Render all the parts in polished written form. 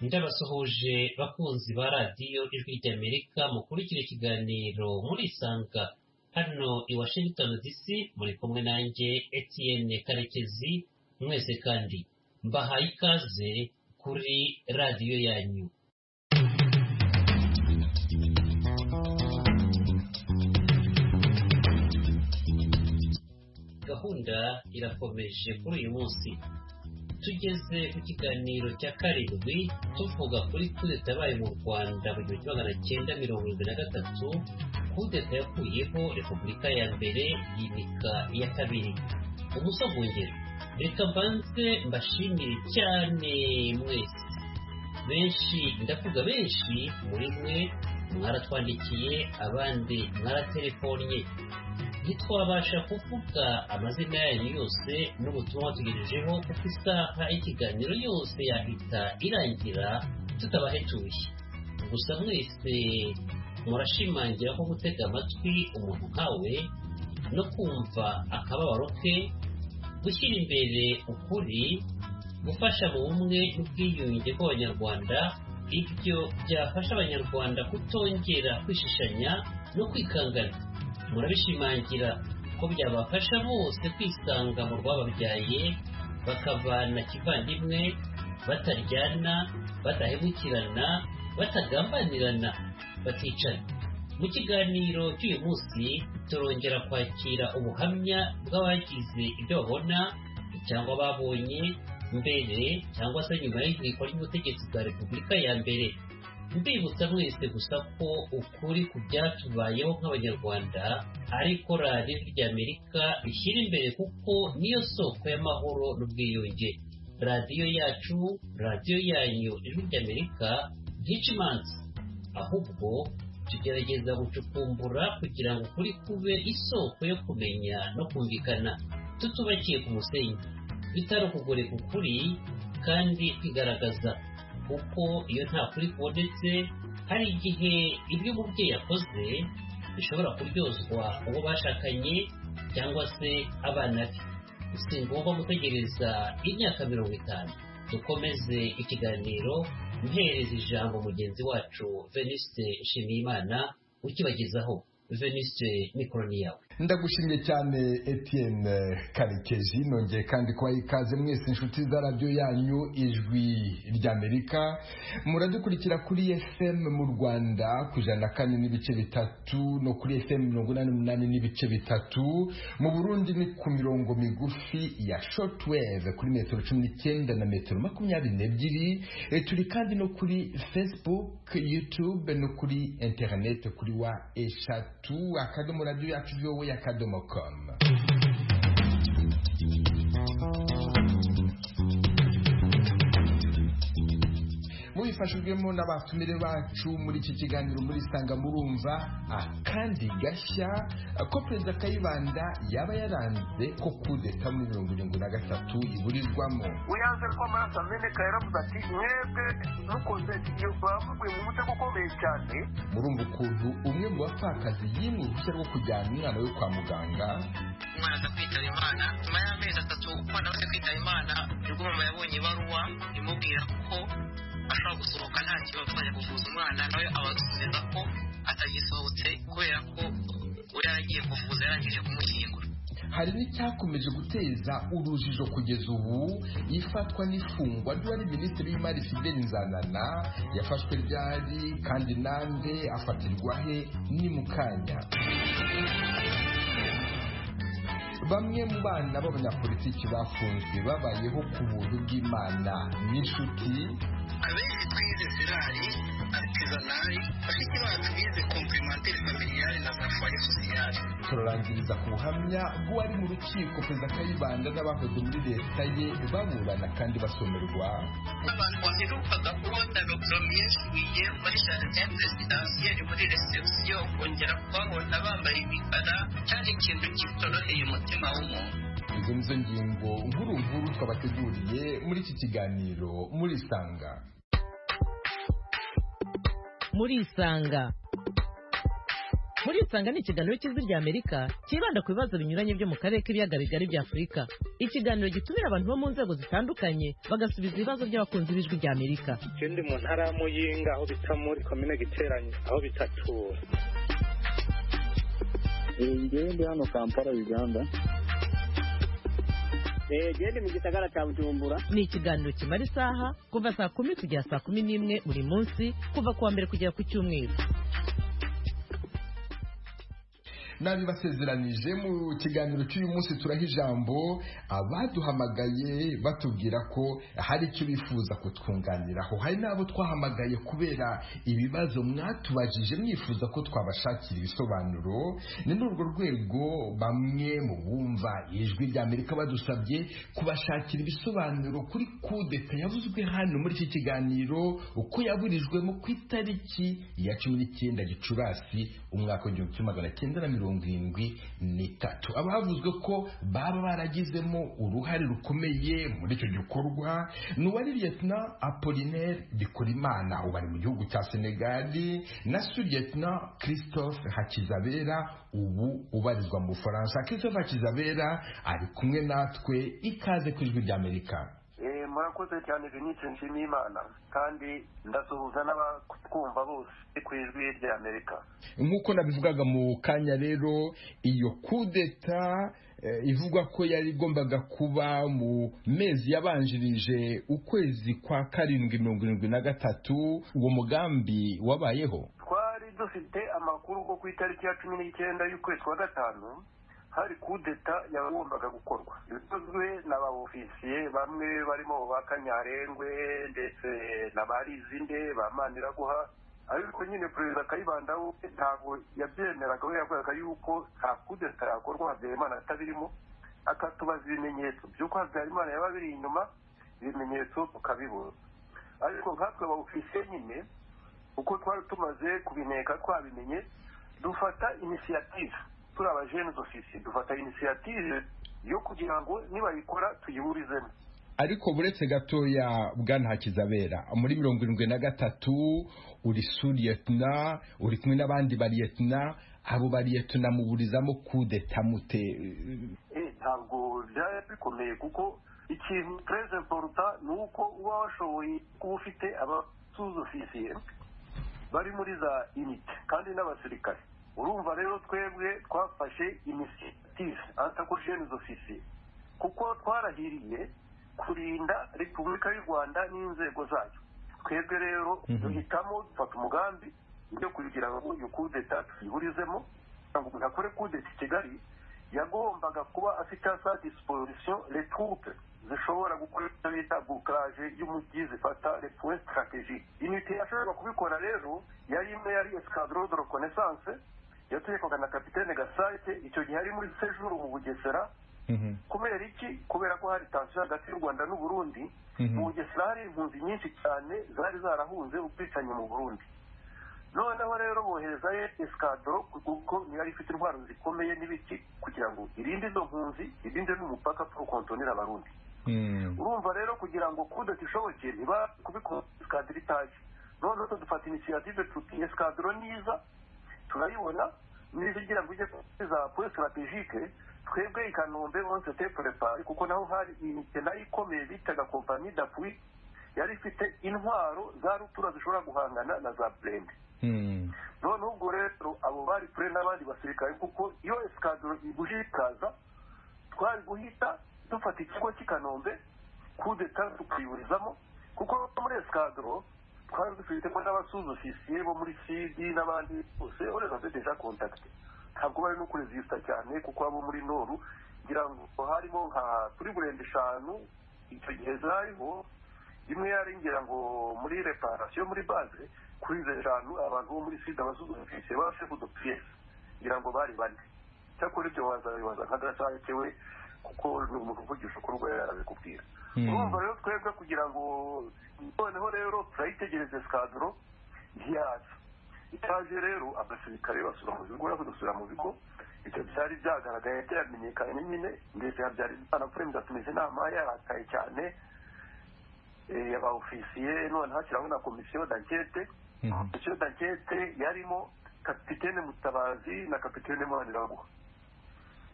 ndabasuhuje bakunzi ba radiyo ijwi ry'Amerika mukurikira ikiganiro murisanga hano i Washington DC muri kumwe nanjye Etienne Karekezi mwese kandi mbahaye ikaze kuri radiyo yanyu. Gahunda irakomeje kuri uyu munsi. Tugeze ku kiganiro cya karindwi tuvuga kuri kudeta yabaye mu Rwanda mu 1973, kudeta yakuyeho Repubulika ya mbere yimika iya kabiri. Umusogongero, reka mbanze mbashimire cyane mwese. Ndavuga benshi muri mwe mwaratwandikiye, abandi mwaratelefonnye. Ntitwabasha kuvuga amazina yanyu yose n'ubutumwa tugejejeho kuko isaha y'ikiganiro yose yahita irangira tutabahetuye. Gusa mwese murashimangira ko gutega amatwi umuntu nkawe no kumva akababaro ke, gushyira imbere ukuri, gufasha mu bumwe n'ubwiyunge bw'Abanyarwanda, ibyo byafasha Abanyarwanda kutongera kwishishanya no kwikangana. Murabishimangira ko byabafasha bose kwisanga mu rwababyaye, bakavana kivandimwe, bataryana, badahemukirana, batagambanirana, baticana. Mu kiganiro cy'uyu munsi turongera kwakira ubuhamya bw'abagize ibyo babona cyangwa babonye mbere cyangwa se nyuma y'ihirikwa ry'ubutegetsi bwa Repubulika ya mbere. Mbibutsa mwese gusa ko ukuri ku byatubayeho nk'Abanyarwanda ariko radiyo ry'Amerika ishyira imbere kuko niyo soko y'amahoro n'ubwiyunge. Radiyo yacu, radiyo yanyu ijwi ry'Amerika ntica imanza, ahubwo tugerageza gucukumbura kugira ngo ukuri kube isoko yo kumenya no kumvikana, tutubakiye ku musenyi, bitari ukugoreka ukuri kandi kwigaragaza. Kuko iyo nta kuri kubonetse, hari igihe ibyo umubyeyi yakoze bishobora kuryozwa uwo bashakanye cyangwa se abana be. Si ngombwa gutegereza imyaka 50. Dukomeze ikiganiro mpereza ijambo mugenzi wacu Venuste Nshimiyimana ukibagezaho. Venuste, mikoro ni yawe. Ndagushimye cyane Etienne Karekezi, nongeye kandi kubaha ikaze mwese inshuti za radiyo yanyu ijwi ry'Amerika. Muradukurikira kuri FM mu Rwanda ku 104.3 no kuri FM 88.3. Mu Burundi ni ku mirongo migufi ya shortwave kuri metero 19 na metero 22. Turi kandi no kuri Facebook, YouTube no kuri internet kuri wa eshatu akadomo radiyo yacu voa.com. Mubifashijwemo n'abatumire bacu muri iki kiganiro murisanga murumva akandi gashya ko Perezida Kayibanda yaba yaranze ko kudeta muri 1973 iburizwamo. Uyanze ko amaraso ameneka yaravuze ati mwebwe mukoze iyo bavuye mu mutego ukomeye cyane. Murumva ukuntu umwe mu bapfakazi yimwe uruhushya rwo kujyana umwana we kwa muganga. Umwana aza kwitaba Imana nyuma y'amezi 3 umwana we kwitaba Imana, nibwo mama yabonye ibaruwa imubwira ko ashobora gusohoka nta kibazo ajya kuvuza umwana, nawe abasubiza ko atagisohotse kubera ko we yaragiye kuvuza yarangije kumushyingura. Hari n'icyakomeje guteza urujijo kugeza ubu, ifatwa n'ifungwa ry'uwari Minisitiri w'Imari Fidèle Nzanana. Yafashwe ryari kandi nande, afatirwa he ni mu kanya. Bamwe mu bana b'abanyapolitiki bafunzwe babayeho ku buntu bw'Imana n'inshuti. Abenshi twize serari, artisanari, bashiki bacu bize complémentaire familiale na safari sociale. Turarangiriza ku buhamya bw'uwari mu rukiko Perezida Kayibanda n'abahoze muri leta ye baburana kandi basomerwa. Abantu baherukaga kubona Dr. Miyeshuye muri jardin présidentielle muri reception, kongera kubabona bambaye imikara cyari ikintu kitoroheye umutima w'umuntu. Izo nizo ngingo nkuru twabateguriye muri iki kiganiro murisanga. muri isanga ni ikiganiro cy'ijwi rya Amerika kibanda ku bibazo binyuranye byo mu karere k'ibiyaga bigari bya Afurika. Ikiganiro gitumira abantu bo mu nzego zitandukanye bagasubiza ibibazo by'abakunzi b'ijwi rya Amerika. Ikindi mu ntara ya Muyinga aho bita muri komine Giteranyi aho bita Tura. Ndi hano Kampala Uganda. Gende mu gisagara cya Bujumbura. Ni ikiganiro kimara isaha kuva saa 10 kugera saa 11 buri munsi kuva kuwa mbere kugera ku cyumweru. Nabi basezeranije mu kiganiro cy'uyu munsi turaha ijambo abaduhamagaye batubwira ko hari icyo bifuza kutwunganiraho. Hari n'abo twahamagaye kubera ibibazo mwatubajije mwifuza ko twabashakira ibisobanuro. Ni n'urwo rwego bamwe mu bumva ijwi rya Amerika badusabye kubashakira ibisobanuro kuri kudeta yavuzwe hano muri iki kiganiro uko yaburijwemo ku itariki ya 19 Gicurasi umwaka w'1973. Abavuzwe ko baba baragizemo uruhare rukomeye muri icyo gikorwa ni uwari Lieutenant Apollinaire Bikorimana ubari mu gihugu cya Senegal na Lieutenant Christophe Hakizabera ubu ubarizwa mu Bufaransa. Christophe Hakizabera ari kumwe natwe, ikaze ku ijwi rya Amerika. Murakoze cyane Venice Nshimiyimana kandi ndasuhuza n'abatwumva bose ku ijwi rya Amerika. Nk'uko nabivugaga mu kanya rero, iyo kudeta ivugwa ko yari igombaga kuba mu mezi yabanjirije ukwezi kwa 7/73, uwo mugambi wabayeho. Twari dufite amakuru ko ku itariki ya 19 y'ukwezi kwa gatanu hari kudeta yagombaga gukorwa. Bikozwe n'abaofisiye bamwe barimo ba Kanyarengwe ndetse n'abarizinde bamaniraguha, ariko nyine Perezida Kayibanda ntabwo yabyemeraga. We yavugaga yuko nta kudeta yakorwa Habyarimana atabirimo, akatubaza ibimenyetso by'uko Habyarimana yaba biri inyuma, ibimenyetso tukabibura. Ariko nkatwe abaofisiye nyine uko twari tumaze kubineka twabimenye, dufata initiative turi abajenes ofisiye, dufata initiative yo kugira ngo nibayikora tuyiburizemo. Ariko buretse gatoya Bwana Hakizabera, muri 73 uri Lieutenant, uri kumwe n'abandi ba Lieutenant, abo ba Lieutenant muburizamo kudeta mute? Ntabwo byari bikomeye kuko ikintu très important ni uko uba washoboye kuba ufite abasuzofisiye bari muri za unité kandi n'abasirikare. Urumva rero twebwe twafashe initiative antakojenes ofisiye kuko twarahiriye kurinda Repubulika y'u Rwanda n'inzego zayo. Twebwe rero duhitamo dufata umugambi yo kugira ngo iyo kudeta tuyiburizemo. Ngo umuntu akore kudeta i Kigali yagombaga kuba afite sa disposition les troupes zishobora gukora icyo bita bouclage y'umujyi, zifata les points stratégiques. Unité yashobora kubikora rero yari imwe, yari escadron de reconnaissance yategekwaga na Kapitene Gasake. Icyo gihe ari muri séjour mu Bugesera. Kubera iki? Kubera ko hari tension hagati y'u Rwanda n'u Burundi. Mu Bugesera hari impunzi nyinshi cyane zari zarahunze ubwicanyi mu Burundi. Noneho rero bohereza escadron kuko yari ifite intwaro zikomeye n'ibiki kugira ngo irinde izo mpunzi, irinde n'umupaka pour contenir abarundi. Urumva rero kugira ngo kudeta ishoboke niba kubikora escadron itaje. Noneho dufata initiative tuti escadron niza turayibona nizigira ngo ije za point stratégique. Twebwe i Kanombe on s'était préparé kuko naho hari inite nayo ikomeye bitaga compagnie d'appui yari ifite intwaro za rutura zishobora guhangana na za blende. Noneho ubwo rero abo bari kure n'abandi basirikare kuko iyo escadron iguje ikaza twari guhita dufata ikigo cy'i Kanombe kudeta tukiburizamo kuko muri escadron twari dufitemo n'abasuzofisiye bo muri CD n'abandi bose ureza deja contact. Ntabwo bari no kurezista cyane kuko abo muri Noru ngira ngo harimo nka turi burende 5 icyo gihe zariho. Imwe yari ngira ngo muri reparation muri base kuri 5 abantu bo muri Sud abasuzofisiye ba chef de pièce ngira ngo bari bane. Cyakora ibyo waza nkadasakewe kuko ni umuntu uvugisha ko rwo yarabikubwira. Urumva rero twebwe kugira ngo noneho rero turayitegereza escadron ntiyaza. Itaje rero abasirikare basura mu bigo, dusura mu bigo. Icyo byari byagaragaye byamenyekanye nyine ndetse byari anafremda tumeze inama yarakaye cyane y'abaofisiye. None hashyiraho na komisiyo d'enquête. Komisiyo d'enquête yarimo kapitene Mutabazi na kapitene Maniraguha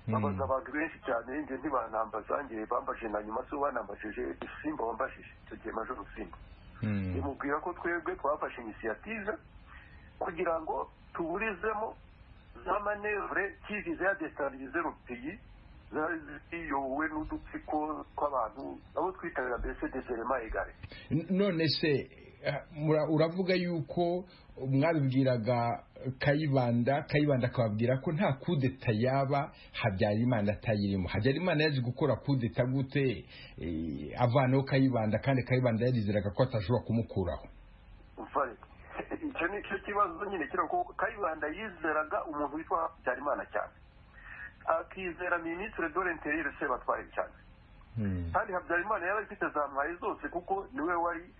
babaza abantu benshi cyane nge ntibanambaza nge bambaje na nyuma so banambajije Simba wambajije icyo gihe Major Simba nimubwira ko twebwe twafashe initiative kugira ngo tuburizemo za manevre qui visait à déstabiliser le pays ziyobowe n'udutsiko tw'abantu abo twitabira mbese des éléments égarés. None se uravuga yuko mwabibwiraga Kayibanda akababwira ko nta kudeta yaba Habyarimana atayirimo. Habyarimana yaje gukora kudeta gute avanaho Kayibanda kandi Kayibanda yarizeraga ko atashobora kumukuraho? Icyo ni cyo kibazo nyine kira ko Kayibanda yizeraga umuntu witwa Habyarimana cyane, akizera ministre de l'intérieur Sebatware cyane, kandi Habyarimana yari afite za mwaye zose kuko niwe wari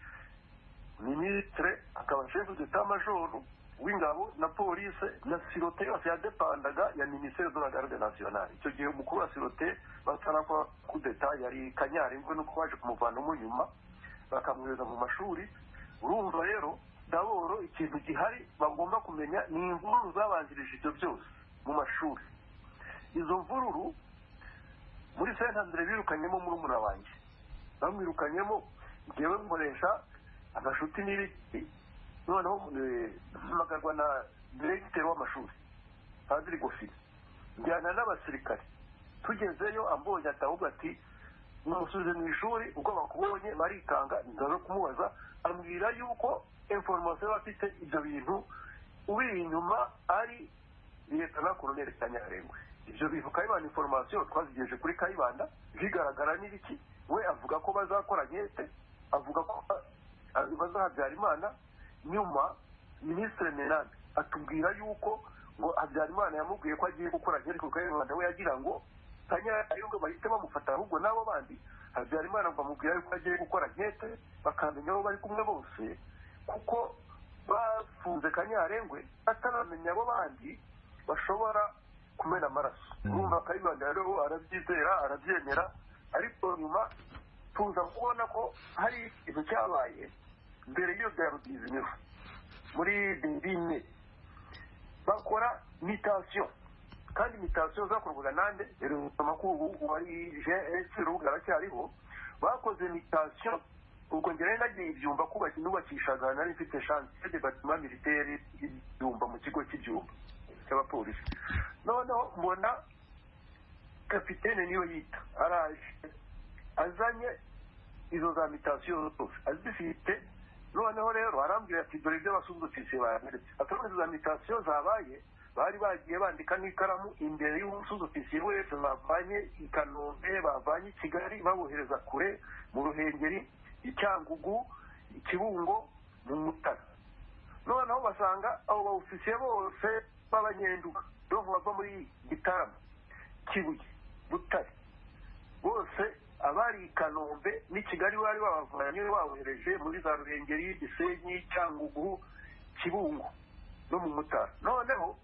ministre akaba chef d'état major w'ingabo na police na sirote yose yadepandaga ya ministère de la garde nationale. Icyo gihe umukuru wa sirote batarakwa kudeta yari Kanyarengwe no kwaje kumuvanamo nyuma bakamweza mu mashuri. Urumva rero daboro ikintu gihari bagomba kumenya ni imvururu zabanjirije ibyo byose mu mashuri. Izo mvururu muri Saint-André birukanyemo murumuna wanjye, bamwirukanyemo ngewe nkoresha amashuti n'ibiti, noneho mpamagarwa na directeur w'amashuri Padiri Gofiri njyana n'abasirikare. Tugezeyo ambonye atahubwo ati numusubize mu ishuri ubwo bakubonye barikanga, ndaza kumubaza ambwira yuko information bafite ibyo bintu ubiri inyuma ari Lieutenant Colonel Kanyarengwe. Ibyo bintu Kayibanda information twazigeje kuri Kayibanda bigaragara n'ibiki, we avuga ko bazakora nyete, avuga ko Habyarimana. Nyuma Ministre Menane atubwira yuko ngo Habyarimana yamubwiye ko agiye gukora ariko Kayibanda we yagira ngo Kanyarengwe bahite bamufata ahubwo nabo bandi Habyarimana bamubwira yuko agiye gukora nkete bakamenya abo bari kumwe bose, kuko bafunze Kanyarengwe ataramenya abo bandi bashobora kumena amaraso. Urumva Kayibanda rero arabyizera arabyemera, ariko nyuma tuza kubona ko hari ikintu cyabaye mbere y'iyo bya Rugizinyuhu muri 2004 bakora mutation, kandi mutation zakorwaga nande amakuru wari JS Rugara cyariho bakoze mutation. Ubwo ngere nagiye ibyumba nubakishaga nari mfite chance de bâtiment militaire ibyumba mu kigo cy'ibyumba cy'abapolisi. Noneho mbona kapitene niyo yita araje azanye izo za mutation zose azifite. Noneho rero arambwira ati dore ibyo basuzofisiye bayameretse. Atari za mutation zabaye bari bagiye bandika n'ikaramu imbere y'umusuzofisiye wese bavanye i Kanombe bavanye i Kigali babohereza kure mu Ruhengeri, Icyangugu, Ikibungo, mu Mutara. Noneho basanga abo baofisiye bose b'abanyenduga donc bava muri Gitarama, Kibuye, Butare bose abari Kanombe ni Kigali bari babavanye bawohereje muri za Ruhengeri, Gisenyi, Cyangugu, Kibungo no mu Mutara. Noneho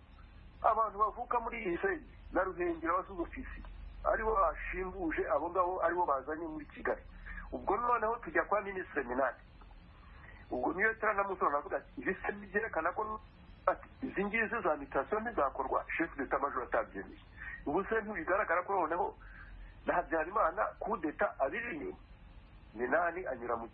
abantu bavuka muri Gisenyi na Ruhengeri abasuzofisi aribo bashimbuje abo ngabo aribo bazanye muri Kigali. Ubwo noneho tujya kwa Ministre Minani, ubwo niyo taramusoro navuga ati bise byerekana ko izi ngizi za mutation ntizakorwa chef d'état major atabyemeye. Ubu se ntibigaragara ko noneho na Habyarimana kudeta abiri inyuma. Minani anyura mu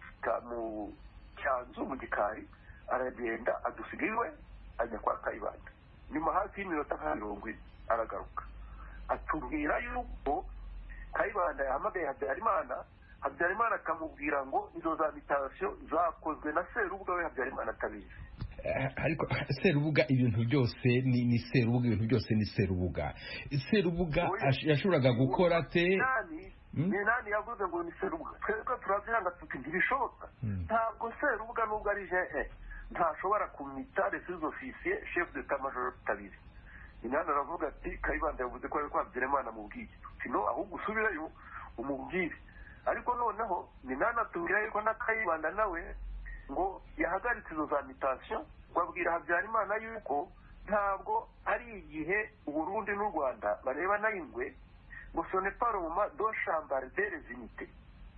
cyanzu mu gikari aragenda adusigiwe ajya kwa Kayibanda. Nyuma hafi y'iminota 20 aragaruka atubwira yuko Kayibanda yahamagaye Habyarimana akamubwira ngo izo za mutation zakozwe na Serubuga we Habyarimana atabizi. Ariko Serubuga ibintu byose ni Serubuga, ibintu byose ni Serubuga. Serubuga yashoboraga gukora te Minani yavuze ngo ni Serubuga. Twebwe turabyanga tuti ntibishoboka. Ntabwo Serubuga nubwo ari JE ntashobora kumita les officiers chef d'état major tabizi. Minani aravuga ati Kayibanda yavuze ko ariko Habyarimana mubwiye. Sino ahubwo usubirayo umubwire. Ariko noneho Minani atubwira yuko na Kayibanda nawe ngo yahagaritse izo za mutation, babwira Habyarimana yuko ntabwo ari igihe Burundi n'u Rwanda bareba na ingwe ngo ce n'est pas le moment de chambarder les unités,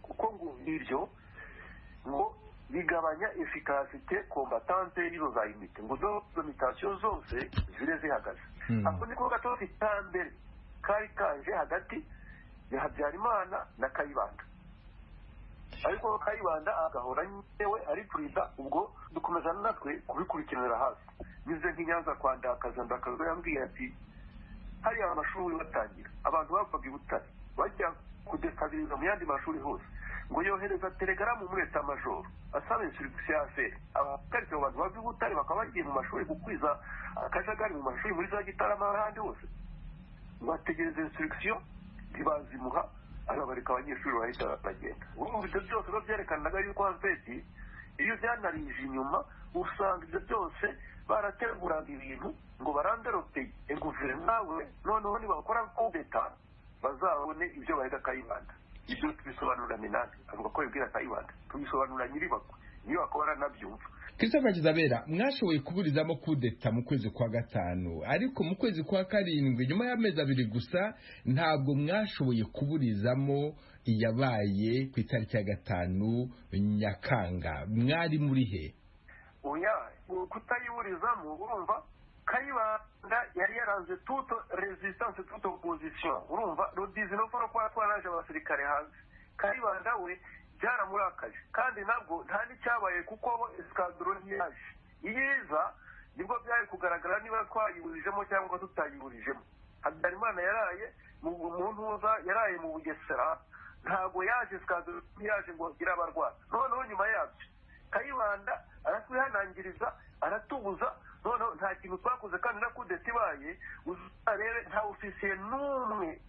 kuko ngo ibyo ngo bigabanya efikasite kombatante y'izo za imite ngo zo mitasiyo zose zire zihagaze. ako niko gatoki itambere kari kaje hagati ya Habyarimana na Kayibanda, ariko Kayibanda agahora nyewe ari perezida. ubwo dukomeza natwe kubikurikiranira hafi nize nk'Inyanza kwa Ndakaza yambwiye ati hariya amashuri batangira abantu bavaga i Butare bajya kudestabiliza mu yandi mashuri hose, ngo yohereza telegaramu muri leta majoro asaba instruction ya feri abakarite abantu bava i Butare bakaba bagiye mu mashuri gukwiza akajagari mu mashuri muri za Gitarama n'ahandi hose, bategereza instruction ntibazimuha arabareka abanyeshuri bahita bagenda. Ubu ibyo byose byerekanaga yuko Hanfeti iyo byanarije inyuma usanga ibyo byose barateguraga ibintu ngo baranderote guverinoma we noneho nibakora kudeta bazabone ibyo bahita Kayibanda. Ibyo tubisobanura Minani avuga ko yibwira Kayibanda tubisobanura Nyiribako niyo akora nabyumva. Christopher Kizabera, mwashoboye kuburizamo kudeta mu kwezi kwa gatanu, ariko mu kwezi kwa karindwi nyuma y'amezi 2 gusa ntabwo mwashoboye kuburizamo iyabaye ku itariki ya 5 Nyakanga. Mwari muri he? Oya, kutayiburizamo urumva Kayibanda yari yaranze toute resistance toute opposition. Urumva le 19 kwa twaraje abasirikare hanze. Kayibanda we byaramurakaje kandi nabwo nta n'icyabaye kuko escadron yaje iyiza nibwo byari kugaragara niba twayiburijemo cyangwa tutayiburijemo. Habyarimana yaraye mu ntuza yaraye mu Bugesera, ntabwo yaje escadron yaje ngo gira abarwana. Noneho nyuma yabyo Kayibanda aratwihanangiriza aratubuza, noneho nta kintu twakoze kandi na kudeta ibaye uzarebe nta ofisiye n'umwe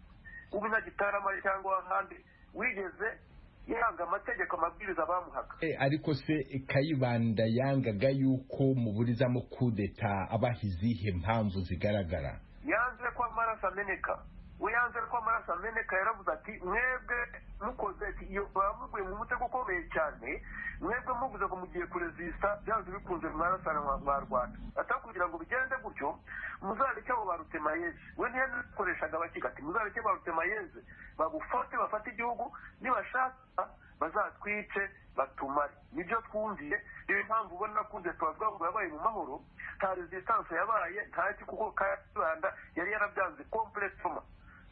ubu na Gitarama cyangwa ahandi wigeze yanga amategeko amabwiriza bamuhaga. Ariko se Kayibanda yangaga yuko muburizamo kudeta abahizihe mpamvu zigaragara? Yanze ko amaraso ameneka. We yanze ko amaraso ameneka yaravuze ati mwebwe mukoze iyo bamuguye mu mutego ukomeye cyane, mwebwe muvuze ko mugiye kuresista byanze bikunze mwarasana mu Rwanda atakugira ngo bigende gutyo muzareke abo barutemayeze. We ntiyakoreshaga abakiga ati muzareke barutemayeze bagufate bafate igihugu nibashaka bazatwice batumare. Nibyo twumviye niyo mpamvu ubona kunze twavuga ngo yabaye mu mahoro nta resistance yabaye ntaki kuko Kayibanda yari yarabyanze complètement.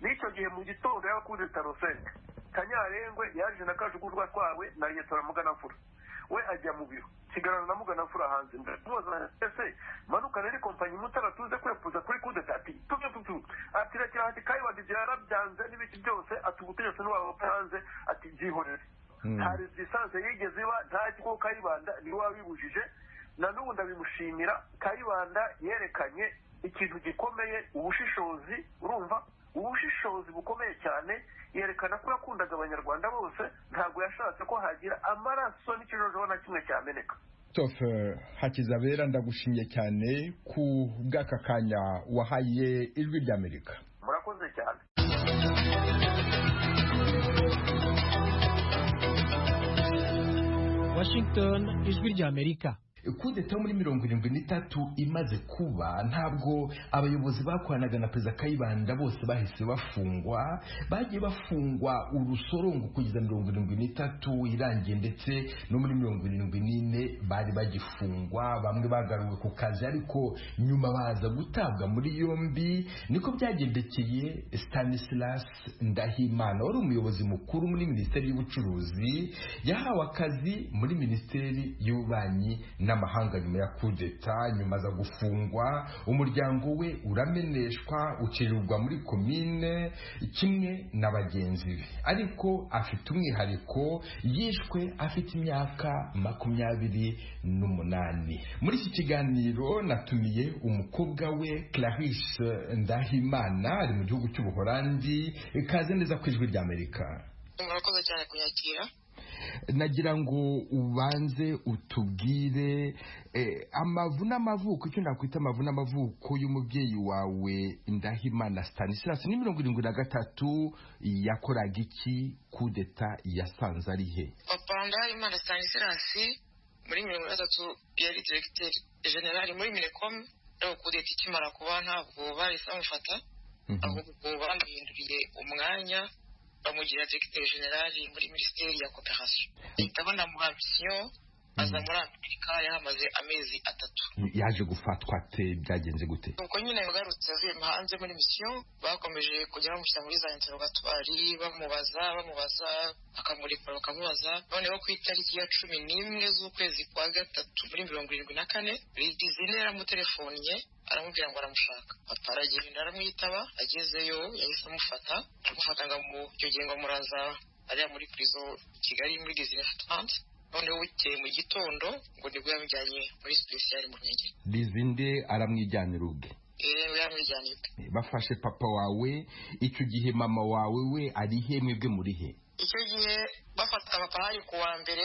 N'icyo gihe mu gitondo y'abakunze Tarosenge Kanyarengwe yaje na Kajugurwa twawe na Yetora Muganafura, we ajya mu biro kigarana na Muganafura hanze ndamubaza ese manuka rero kompanyi mutara tuze kwepuza kuri kudeta ati ati rekera ati Kayibanda yarabyanze n'ibiki byose atubutegetse n'uwawe hanze ati byihorere. Nta resistance yigeze iba ntaki kuko Kayibanda ni wabibujije na n'ubu ndabimushimira. Kayibanda yerekanye ikintu gikomeye, ubushishozi. Urumva ubushishozi bukomeye cyane, yerekana ko yakundaga abanyarwanda bose, ntabwo yashatse ko hagira amaraso n'ikijojo na kimwe cyameneka. Christopher Hakizabera, ndagushimiye cyane ku bw'aka kanya wahaye Ijwi ry'Amerika. Murakoze cyane. Washington, Ijwi ry'Amerika. Kudeta muri 73 imaze kuba, ntabwo abayobozi bakoranaga na Perezida Kayibanda bose bahise bafungwa. Bagiye bafungwa urusorongo kugeza 73 irangiye, ndetse no muri 74 bari bagifungwa. Bamwe bagaruwe ku kazi ariko nyuma baza gutabwa muri yombi. Niko byagendekeye Stanislas Ndahimana wari umuyobozi mukuru muri Minisiteri y'Ubucuruzi, yahawe akazi muri Minisiteri y'Ububanyi n'Amahanga nyuma ya kudeta. Nyuma za gufungwa, umuryango we urameneshwa ucirirwa muri komine kimwe na bagenzi be, ariko afite umwihariko, yishwe afite imyaka 28. Muri iki kiganiro natumiye umukobwa we Clarisse Ndahimana, ari mu gihugu cy'Ubuholandi. Kaze neza ku Ijwi ry'Amerika. Murakoze cyane kunyakira. Nagira ngo ubanze utubwire amavu n'amavuko, icyo nakwita amavu n'amavuko y'umubyeyi wawe Ndahimana Stanislas. Ni 73 yakoraga iki? Kudeta yasanze ari he? Papa Ndahimana Stanislas muri 73 yari directeur general muri Minecom. Rero kudeta ikimara kuba ntabwo bahise bamufata, ahubwo bamuhinduriye umwanya bamugira directeur general muri Ministeri ya Coopération. Ndabona mu ambition aza muri Amerika yahamaze amezi 3. yaje gufatwa ate byagenze gute? Nuko nyine yagarutse avuye hanze muri mission bakomeje kujya bamushyira muri za interrogatoire bamubaza akamurikora bakamubaza noneho ku itariki ya 11 z'ukwezi kwa gatatu muri 74 Lizinde yaramutelefonnye aramubwira ngo aramushaka. Papa aragenda aramwitaba agezeyo yahise amufata ngo mu cyo gihe ngo muraza ariya muri prison Kigali muri Disneyland. Noneho bukeye mu gitondo ngo nibwo yamujyanye muri special mu Ruhengeri. Lizinde aramwijyanira ubwe? Yamwijyanye. Bafashe papa wawe icyo gihe mama wawe we ari he mwebwe muri he? Icyo gihe bafata papa hari kuwa mbere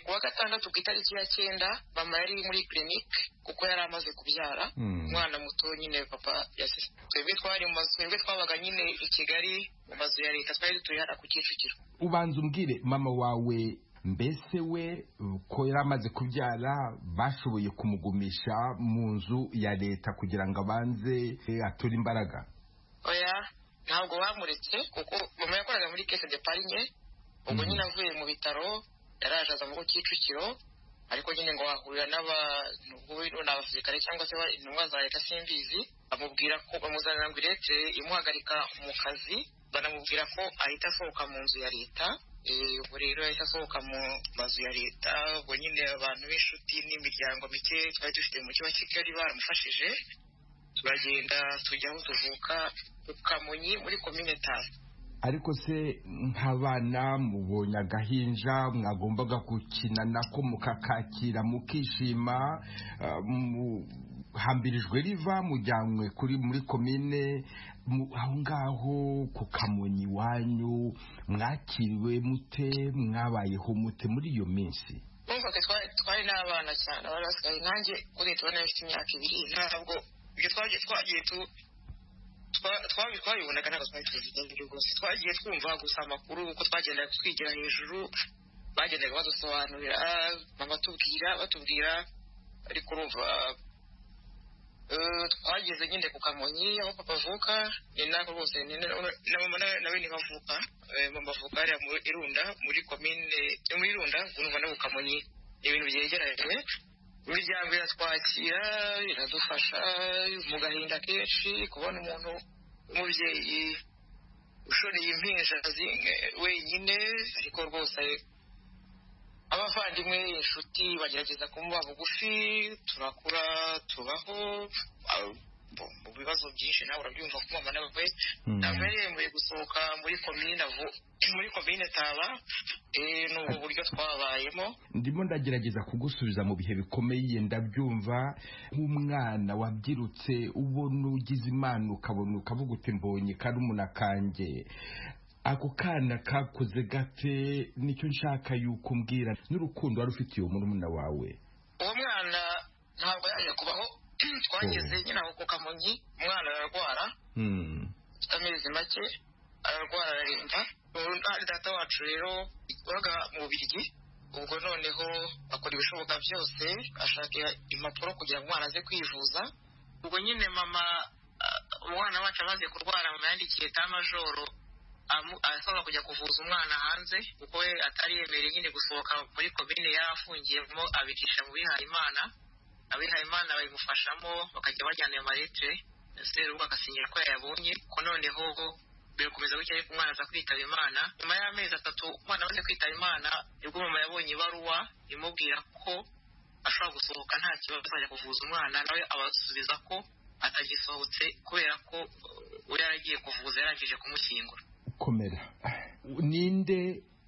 kuwa gatandatu ku itariki ya 9 mama yari muri clinic kuko yari amaze kubyara umwana muto nyine papa yasise. Twebwe twari mu mazu twebwe twabaga nyine i Kigali mu mazu ya leta twari turi hara ku Kicukiro. Ubanza umbwire mama wawe mbese we ko yari amaze kubyara bashoboye kumugumisha mu nzu ya leta kugira ngo abanze ature imbaraga? Oya ntabwo bamuretse kuko mama yakoraga muri Caisse d'Epargne ubwo nyine avuye mu bitaro yaraje aza mu Kicukiro ariko nyine ngo ahurira n'abasirikare cyangwa se intumwa za leta simbizi amubwira ko bamuzanira ngo irete imuhagarika mu kazi banamubwira ko ahita asohoka mu nzu ya leta. Ubu rero yahise asohoka mu mazu ya leta ubwo nyine abantu b'inshuti n'imiryango mike twari dufite mu mujyi wa Kigali baramufashije turagenda tujya aho tuvuka ku Kamonyi muri komine Taba. Ariko se nk'abana mubonye agahinja mwagombaga gukina nako mukakakira mukishima hambirijwe riva mujyanywe muri komine aho ngaho ku Kamonyi wanyu mwakiriwe mute mwabayeho mute muri iyo minsi? Numva ko twari n'abana cyane barasigaye nanjye kuri tubona bafite imyaka 2 ntabwo ibyo twagiye twabibonaga ntabwo twari tuzi rwose twagiye twumva gusa amakuru uko twagendaga twigira hejuru bagendaga badusobanurira mama batubwira ariko urumva twageze nyine ku Kamonyi aho papa avuka ni nako rwose na mama nawe ni bavuka mama avuka ari mu Irunda muri komine muri Irunda urumva no ku Kamonyi ibintu byegeranye imiryango iratwakira iradufasha mu gahinda kenshi kubona umuntu umubyeyi ushoreye impinja wenyine ariko rwose abavandimwe inshuti bagerageza kumuba bugufi turakura tubaho mu bibazo byinshi nawe urabyumva ko mama nawe ntabwo yaremeye gusohoka muri komine Taba n'ubu buryo twabayemo. Ndimo ndagerageza kugusubiza mu bihe bikomeye ndabyumva nk'umwana wabyirutse ubona ugize imana ukabona ukavuga uti mbonye karumuna kanjye ako kana kakoze gate nicyo nshaka yuko mbwira n'urukundo wari ufitiye umurumuna wawe. Uwo mwana ntabwo yaje kubaho twageze nyine aho ku Kamonyi umwana ararwara amezi make ararwara araremba data wacu rero waga mu Bubiligi ubwo noneho akora ibishoboka byose ashaka impapuro kugira ngo umwana aze kwivuza ubwo nyine mama umwana wacu amaze kurwara mama yandikiye tamajoro asaba kujya kuvuza umwana hanze kuko we atari yemereye nyine gusohoka muri komine yarafungiyemo abicisha mu bihaye imana bayimufashamo bakajya bajyana ayo maletre serubuga agasinyira ko yayabonye ko noneho birakomeza gutya ariko umwana aza kwitaba Imana nyuma y'amezi 3 umwana amaze kwitaba Imana nibwo mama yabonye ibaruwa imubwira ko ashobora gusohoka nta kibazo azajya kuvuza umwana nawe abasubiza ko atagisohotse kubera ko we yaragiye kuvuza yarangije kumushyingura. Komera.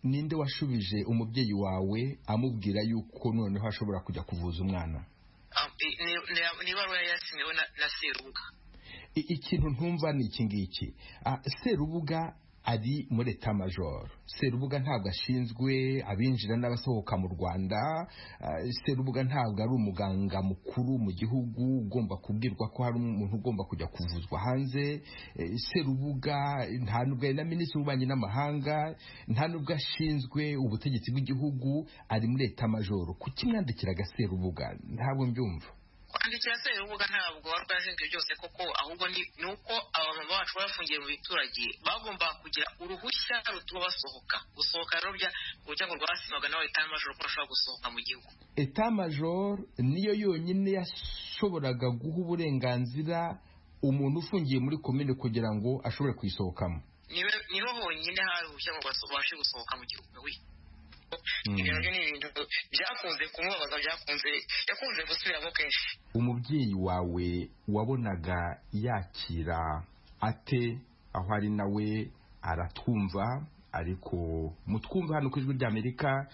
Ninde washubije umubyeyi wawe amubwira yuko noneho ashobora kujya kuvuza umwana? Ni ibaruwa yasinyiwe na Serubuga. Ikintu ntumva ni iki ngiki. Serubuga ari muri Etat Major. Serubuga ntabwo ashinzwe abinjira n'abasohoka mu Rwanda. Serubuga ntabwo ari umuganga mukuru mu gihugu ugomba kubwirwa ko hari umuntu ugomba kujya kuvuzwa hanze. Serubuga nta nubwo na minisitiri w'ububanyi n'amahanga, nta nubwo ashinzwe ubutegetsi bw'igihugu, ari muri Etat Major. Kuki mwandikiraga Serubuga? Ntabwo mbyumva. Kwandikira Serubuga ntabwo warwajinze byose koko ahubwo ni uko abamama bacu bafungiye mu biturage bagomba kugira uruhushya rutuma gusohoka rero urwego rwasimaga nawe etamajoro ko ashobora gusohoka mu gihugu. Etamajoro niyo yonyine yashoboraga guha uburenganzira umuntu ufungiye muri komine kugira ngo ashobore kuyisohokamo. Niho honyine hari uruhushya ngo babashe gusohoka mu gihugu. Ibyo nabyo ni ibintu byakunze kumubabaza, yakunze gusubiramo kenshi. Umubyeyi wawe wabonaga yakira ate aho ari nawe aratwumva, ariko mutwumva hano ku Ijwi ry'Amerika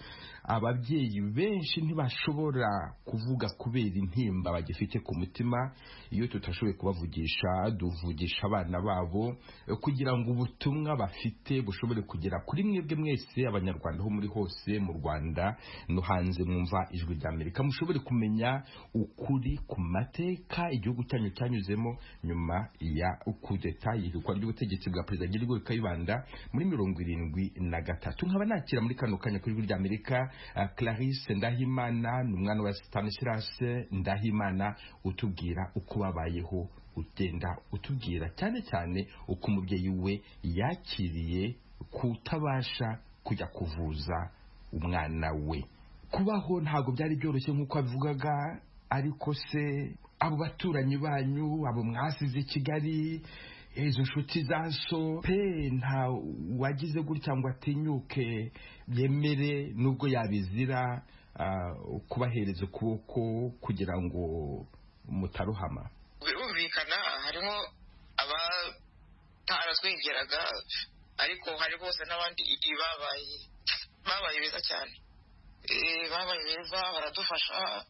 ababyeyi benshi ntibashobora kuvuga kubera intimba bagifite ku mutima. Iyo tutashoboye kubavugisha duvugisha abana babo kugira ngo ubutumwa bafite bushobore kugera kuri mwebwe mwese abanyarwanda ho muri hose mu Rwanda no hanze mwumva Ijwi ry'Amerika, mushobore kumenya ukuri ku mateka igihugu cyanyu cyanyuzemo nyuma ya kudeta y'ihirikwa ry'ubutegetsi bwa Perezida Gilbert Kayibanda muri 73. nkaba nakira muri kano kanya ku Ijwi ry'Amerika Clarisse Ndahimana, n'umwana wa Stanislas Ndahimana, utubwira uko babayeho, ugenda utubwira cyane cyane uko umubyeyi we yakiriye kutabasha kujya kuvuza umwana we. Kubaho ntabwo byari byoroshye nk'uko abivugaga, ariko se abo baturanyi banyu, abo mwasize Kigali, izo nshuti zaso pe nta wagize gutya ngo atinyuke yemere nubwo yabizira kubahereza ukuboko kugira ngo mutaruhama? Birumvikana harimo abataraswegeraga, ariko hari bose n'abandi babaye beza cyane, babaye beza baradufasha.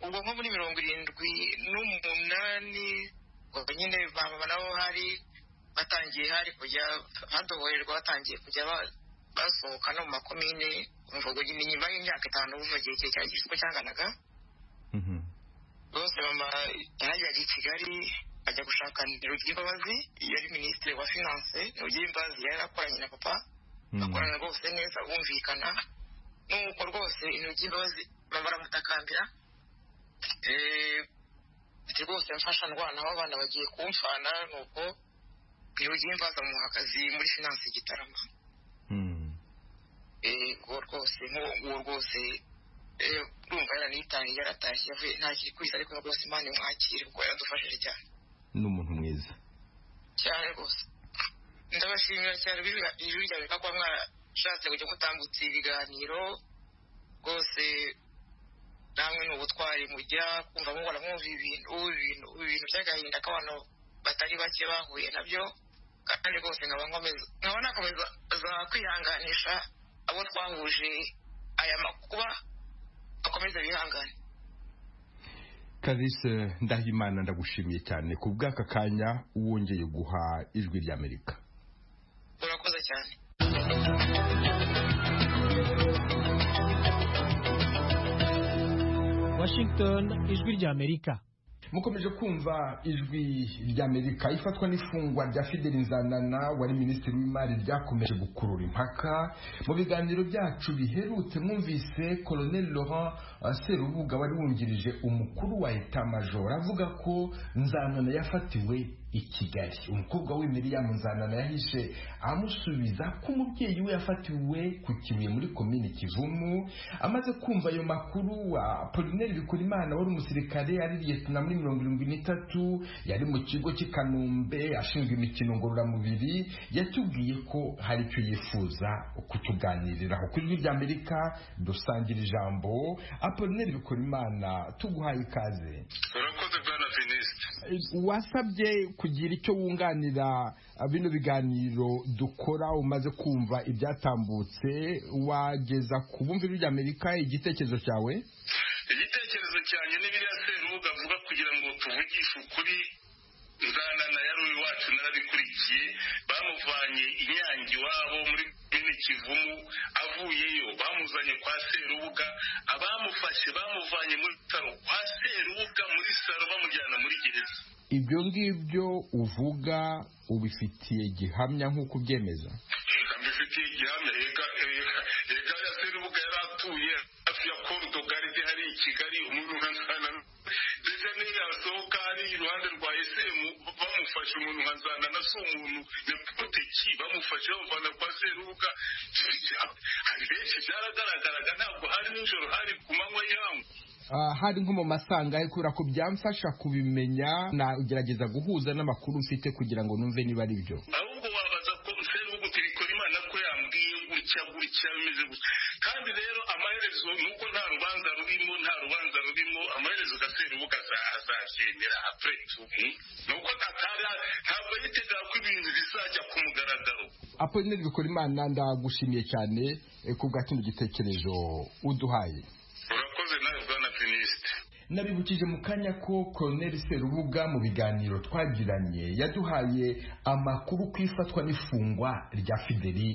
Ubwo nko muri 78 nyine baba nabo hari kujya hadohorerwa, batangiye kujya basohoka no mu makomine. Umvugo nyuma y'imyaka 5 uvugiye igihe cya gisiko cyanganaga. Bose mama yajyaga i Kigali ajya gushaka Rugimbabazi, yari minisitiri wa finance. Rugimbabazi yari akoranye na papa, bakorana rwose neza, bumvikana. Nuko rwose Rugimbabazi mama baramutakambira, rwose mfasha ndwana aho abana bagiye kumfana. Nuko Rugimbabazi amuha akazi muri finance Gitarama. Uwo rwose urumva yaratashye yavuye ntakiri kwisa, ariko rwose Imana imwakire kuko yaradufashije cyane. Ni umuntu mwiza cyane rwose. Ndabashimira cyane Ijwi ry'Amerika ko mwashatse kujya mutambutsa ibiganiro rwose. Namwe n'ubutwari mujya kumva mubona mwumva ibintu by'agahinda k'abantu batari bake bahuye nabyo, kandi rwose nkaba nakomeza kwihanganisha abo twahuje aya makuba, bakomeze bihangane. Clarisse Ndahimana, ndagushimiye cyane ku bw'aka kanya wongeye guha Ijwi ry'Amerika. Urakoze cyane. Washington, Ijwi ry'Amerika. Mukomeje kumva Ijwi ry'Amerika. Ifatwa n'ifungwa rya Fidel Nzanana wari minisitiri w'imari ryakomeje gukurura impaka. Mu biganiro byacu biherutse mwumvise Colonel Laurent Serubuga wari wungirije umukuru wa Etat-Major avuga ko Nzanana yafatiwe i Kigali. Umukobwa we Miriam Nzanana yahishe amusubiza ko umubyeyi we yafatiwe ku Kibuye muri komine Kivumu. Amaze kumva ayo makuru, Apollinaire Bikorimana wari umusirikare ari lieutenant muri 73 yari mu kigo cy'i Kanombe ashinzwe imikino ngororamubiri, yatubwiye ko hari icyo yifuza kutuganiriraho. Ku Ijwi ry'Amerika dusangira ijambo. Apollinaire Bikorimana, tuguhaye ikaze. Urakoze bwana Finiste. Wasabye kugira icyo wunganira bino biganiro dukora, umaze kumva ibyatambutse, wageza ku bumva Ijwi ry'Amerika igitekerezo cyawe? Igitekerezo cyanjye ni biriya Serubuga avuga kugira ngo tuvugishe ukuri. Nzanana yari iwacu, narabikurikiye. Bamuvanye i Nyange iwabo muri komine Kivumu, avuyeyo bamuzanye kwa Serubuga. Abamufashe bamuvanye muri saro kwa Serubuga, muri saro bamujyana muri gereza. Ibyo ngibyo uvuga ubifitiye gihamya nk'uko ubyemeza? ngufitiye igihamya ega ya Serubuga yari atuye hafi ya Cordogarde hari i Kigali umuntu nkazana ndetse niyo yasohoka hari iruhande rwa SM bamufashe umuntu nkazana na so umuntu nepoteki bamufashe bamuvana kwa Serubuga hari benshi byaragaragaraga ntabwo hari nijoro hari ku manywa yangu hari nko mu masanga kubera ko byamfasha kubimenya na ugerageza guhuza n'amakuru mfite kugira ngo numve niba ari byo ahubwo wabaza ko Serubuga tubikora Imana ko yambwiye gutya bimeze gutya kandi rero amaherezo nuko nta rubanza rurimo amaherezo ga Serubuga azashimira après nuko ntabwo yitega ko ibintu bizajya ku mugaragaro Apollinaire Bikorimana ndagushimiye cyane ku bwa kino gitekerezo uduhaye. Urakoze nawe bwana Finiste. Nabibukije mu kanya ko Colonel Serubuga mu biganiro twagiranye yaduhaye amakuru kwifatwa n'ifungwa rya Fideli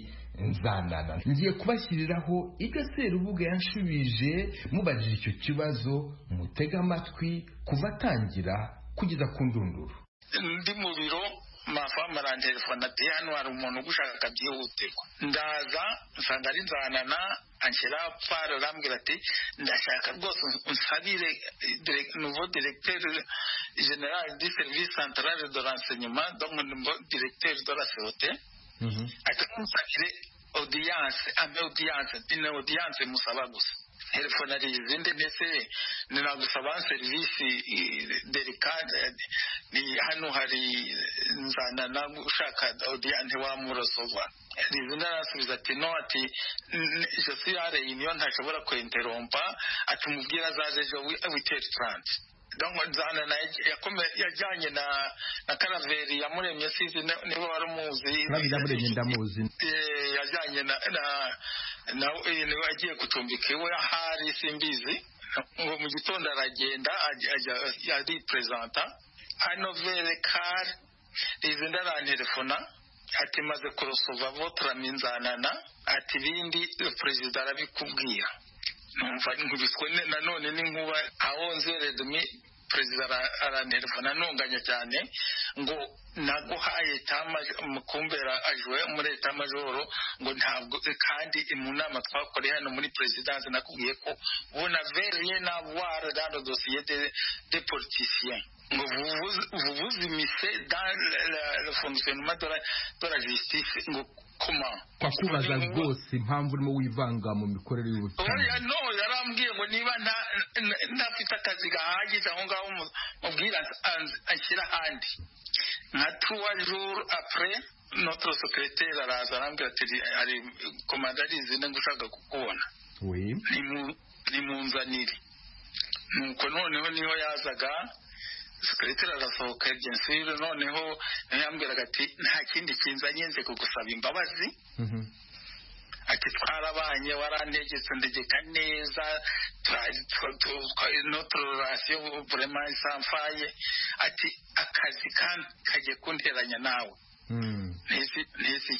Nzanana. Ngiye kubashyiriraho ibyo Serubuga yanshubije mubajije icyo kibazo mutega amatwi kuva atangira kugeza ku ndunduro. Ndi mu biro mafama rantelefone ati hano hari umuntu ugushaka byihutirwa ndaza nsanga ari Nzanana anshyira pare arambwira ati ndashaka rwose unsabire nouveau directeur général du service central de renseignement donc directeur de la sécurité ati unsabire audience musaba gusa telefone ari izindi ndetse ninagusaba serivisi delicate ni hano hari Nzanana ushaka audience wamurosova izindi arasubiza ati no ati je suis à réunion ntashobora kwinterrompa atumubwira azaje ejo 8h30 donc Nzanana yajyanye na Karaveri yamuremye sizi niba wari umuzi Yamuremye ndamuzi yajyanye na agiye gucumbika iwe ahari simbizi ngo mu gitondo aragenda yari presenta hano vere car izindi arantelefona ati maze kurosova votre Nzanana ati bindi perezida arabikubwira numva nkubiswe nanone n'inkuba aho nzeredumi perezida arantelefona nonganya cyane ngo naguhaye mukumbera ajwe muri eta majoro ngo ntabwo kandi mu nama twakoreye hano muri presidence nakubwiye ko ubona verrien à voir dans le dossier des politiciens ngo vous immiscez dans le fonctionnement de la justice ngo comment kwakubaza rwose impamvu urimo wivanga mu mikorere y'ubutabera no yarambwiye ngo niba ntafite akazi gahagije aho ngaho mubwira anshyira handi nka 3 jours après notre secrétaire araza arambwira ati ari komandarizi ngushaka kukubona ni munzanire nuko noneho niho yazaga secrétaire arasohoka byensire noneho yambwiraga ati nta kindi kinzanye nze kugusaba imbabazi ati twarabanye warantegetse ndegeka neza notre relation vraiment sans faille ati akazi kagiye kunteranya nawe nezi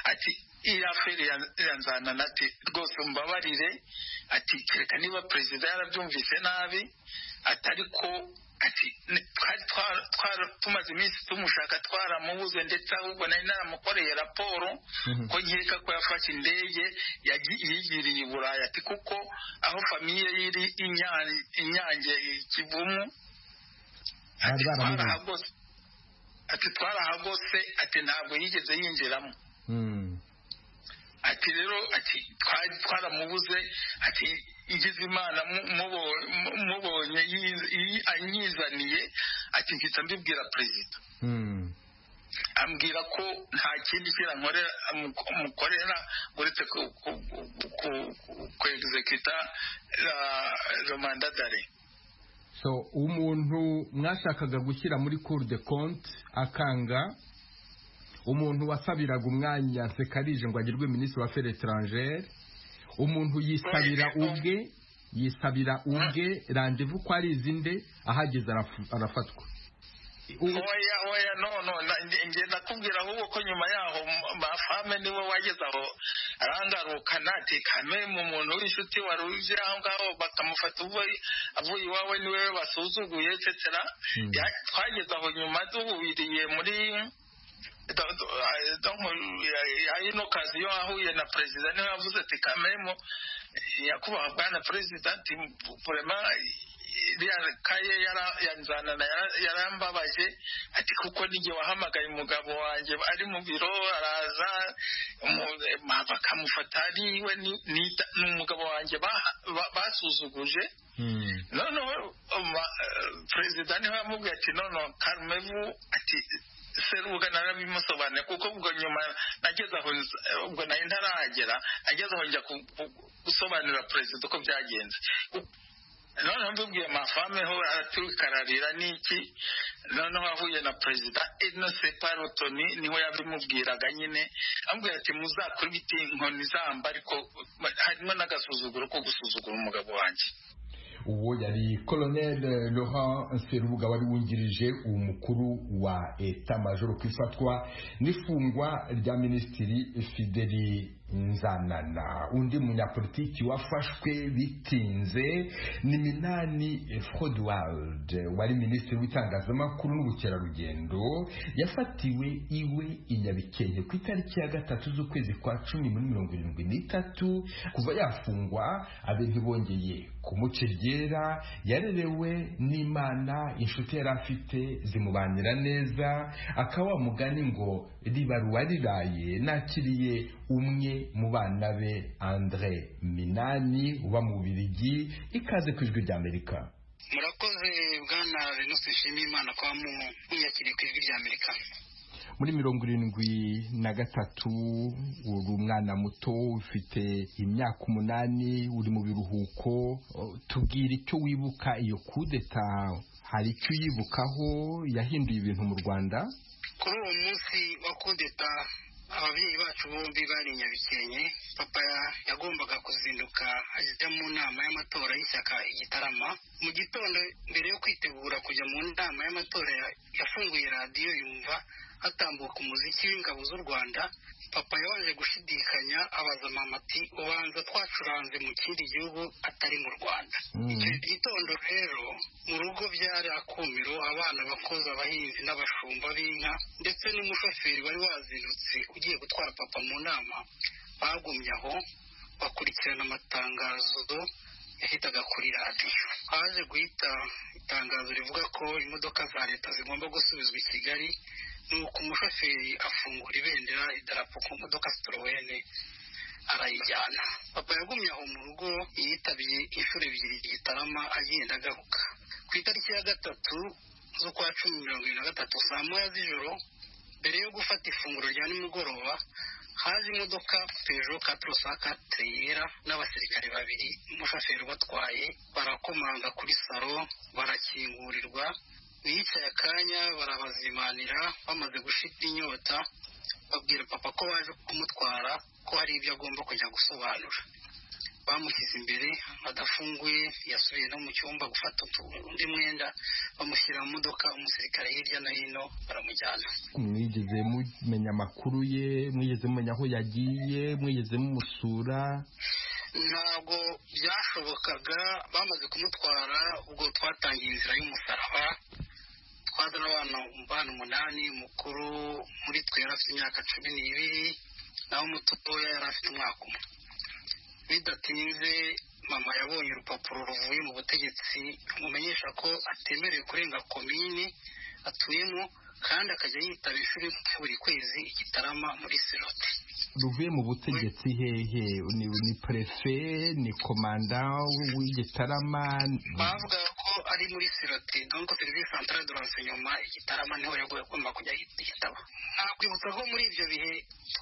ati iyi affaire ya Nzanana ati rwose mbabarire ati kereka niba perezida yarabyumvise nabi atari ko ati tumaze iminsi tumushaka twaramubuze ndetse ahubwo nari naramukoreye raporo ko nkeka ko yafashe indege yigiriye i Burayi ati kuko aho famiye iri Inyange Kivumu ati twarahagose ati ntabwo yigeze yinjiramo ati rero ati twaramubuze ati igize Imana mubonye anyizaniye ati mpita mbibwira perezida ambwira ko nta kindi kirankorera mukorera uretse ku executa la mandat d'arrêt. So umuntu mwashakaga gushyira muri cour de compte akanga, umuntu wasabiraga umwanya Sekarije ngo agirwe ministre wa affaires étrangères, umuntu yisabira ubwe rendez-vous ko ari izinde ahageze arafatwa. Oya no nge nakubwira ahubwo ko nyuma yaho bafame niwe wageze aho arangaruka nati kame mu muntu w'inshuti waruje aho ngaho bakamufata avuye iwawe niwe basuzuguye etc. Twageze aho nyuma duhubiriye ino kazi yo ahuye na perezida niwe yavuze ati kamemo nyakubahwa bwana perezida ati vraiment iriya kaye yanzanana yarambabaje ati kuko n'igihe wahamagaye umugabo wanjye ari mu biro araza bakamufata ariwe ni umugabo wanjye basuzuguje noneho perezida niwe yamubwiye ati noneho Karumevu ati Serubuga narabimusobanura kuko ubwo nyuma nageze aho ubwo nari ntarahagera ageze aho njya gusobanurira perezida uko byagenze noneho mbibwiye amafame ho aratukararira n'iki noneho ahuye na perezida Innocent Parotoni niho yabimubwiraga nyine ambwira ati muzakora ibiti inkoni zamba ariko harimo n'agasuzuguro ko gusuzugura umugabo wanjye. Uwo yari Colonel Laurent Serubuga wari wungirije umukuru wa Etat Major ku ifatwa n'ifungwa rya Minisitiri Fideli Nzanana. Undi munyapolitiki wafashwe bitinze ni Minani Frodwald wari Minisitiri w'itangazamakuru n'ubukerarugendo yafatiwe iwe i Nyabikenke ku itariki ya 3 z'ukwezi kwa 10 muri 2023 kuva yafungwa abe ntibongeye kumucegera. Yarerewe n'Imana, inshuti yari afite zimubanira neza, akawa mugani ngo ribaruwa riraye nakiriye umwe mu bana be Andre Minani uba mu Bubiligi. Ikaze ku Ijwi ry'Amerika. Murakoze bwana Venus Nshimiyimana kwa mwiyakiriye ku Ijwi ry'Amerika. Muri 73 uri umwana muto ufite imyaka 8 uri mu biruhuko. Tubwira icyo wibuka iyo kudeta, hari icyo yibukaho yahinduye ibintu mu Rwanda? Kuri uwo munsi wa kudeta ababyeyi bacu bombi bari Nyabikenke. Papa yagombaga kuzinduka ajya mu nama y'amatora y'ishyaka Igitarama. Mu gitondo mbere yo kwitegura kujya mu nama y'amatora yafunguye radiyo yumva hatambuka umuziki w'ingabo z'u Rwanda. Papa yabanje gushidikanya abaza mama ati ubanza twacuranze mu kindi gihugu atari mu Rwanda. Icyo gitondo rero mu rugo byari akumiro, abana bakoze, abahinzi n'abashumba b'inka ndetse n'umushoferi wari wazindutse ugiye gutwara papa mu nama bagumye aho bakurikirana amatangazo yahitaga kuri radiyo. Haje guhita itangazo rivuga ko imodoka za leta zigomba gusubizwa i Kigali, nuko umushoferi afungura ibendera idarapo ku modoka Citroën arayijyana. Papa yagumye aho mu rugo yitabiye inshuro 2 Igitarama agenda agaruka. Ku itariki ya 3 z'ukwa 10/2023 saa 9 z'ijoro mbere yo gufata ifunguro rya nimugoroba haje imodoka Peugeot 404 yera n'abasirikare 2 umushoferi batwaye barakomanga kuri salo barakingurirwa. Bicaye akanya barabazimanira, bamaze gushita inyota babwira papa ko baje kumutwara ko hari ibyo agomba kujya gusobanura. Bamushyize imbere adafunguye, yasubiye no mu cyumba gufata undi mwenda, bamushyira mu modoka, umusirikare hirya no hino baramujyana. Mwigeze mumenya amakuru ye? Mwigeze mumenya aho yagiye? Mwigeze mumusura? Ntabwo byashobokaga. Bamaze kumutwara ubwo twatangiye inzira y'umusaraba. Twazana abana 8, mukuru muri twe yari afite imyaka 12 naho mutoya yari afite umwaka umwe. Bidatinze mama yabonye urupapuro ruvuye mu butegetsi mumenyesha ko atemerewe kurenga komine atuyemo kandi akajya yitaba ishuri buri kwezi Igitarama muri Sirote. Ruvuye mu butegetsi hehe? Ni prefe, ni komanda w'Igitarama? Bavuga ko ari muri Sirote, donc service centrale de renseignement Igitarama niho yagomba kujya yitaba. Nakwibutsa ko muri ibyo bihe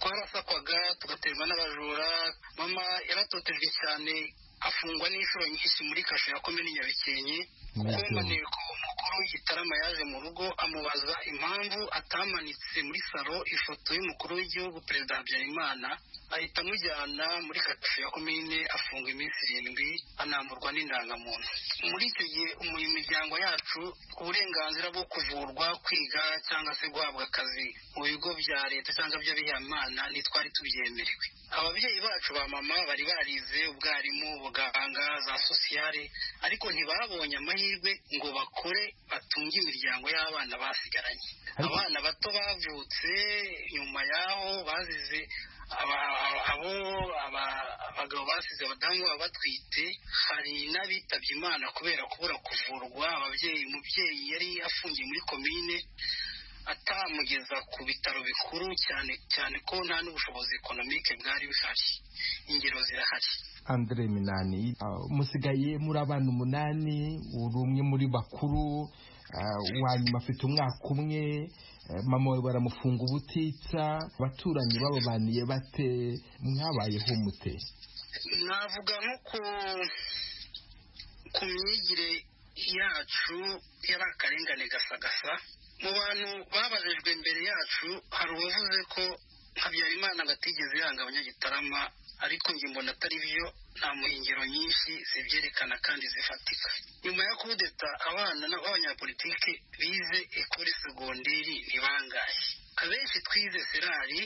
twarasakwaga tugaterwa n'abajura. Mama yaratotejwe cyane, afungwa n'inshuro nyinshi muri kasho ya komine Nyabikenke. Kumaniko umukuru w'Igitarama yaje mu rugo amubaza impamvu atamanitse muri salo ifoto y'umukuru w'igihugu Perezida Habyarimana ahita amujyana muri katifu ya komine afunga iminsi 7 anamburwa n'indangamuntu. Muri icyo gihe imiryango yacu uburenganzira bwo kuvurwa, kwiga cyangwa se guhabwa akazi mu bigo bya leta cyangwa by'abihayimana ntitwari tubyemerewe. Ababyeyi bacu ba mama bari barize ubwarimu, ubuganga, za sosiyale, ariko ntibabonye amahirwe ngo bakore batunge imiryango y'abana basigaranye. Abana bato bavutse nyuma yaho bazize abagabo basize abadamu batwite, hari n'abitabye Imana kubera kubura kuvurwa. Umubyeyi yari afungiye muri komine atamugeza ku bitaro bikuru, cyane ko nta n'ubushobozi ekonomike bwari bihari. Ingero zirahari. Andre Minani, musigaye muri abana 8, uri umwe muri bakuru, wanyuma afite umwaka umwe, mama we baramufunga ubutitsa, abaturanyi bababaniye bate, mwabayeho mute? Navuga nko ku myigire yacu yari akarengane gasagasa. Mu bantu babajijwe imbere yacu hari uwavuze ko Habyarimana batigeze yanga abanyagitarama, ariko njye mbona atari byo. Nta muhingiro nyinshi zibyerekana kandi zifatika. Nyuma yo kudeta abana n'abanyapolitike bize ekole segonderi ni bangahe? Abenshi twize serari,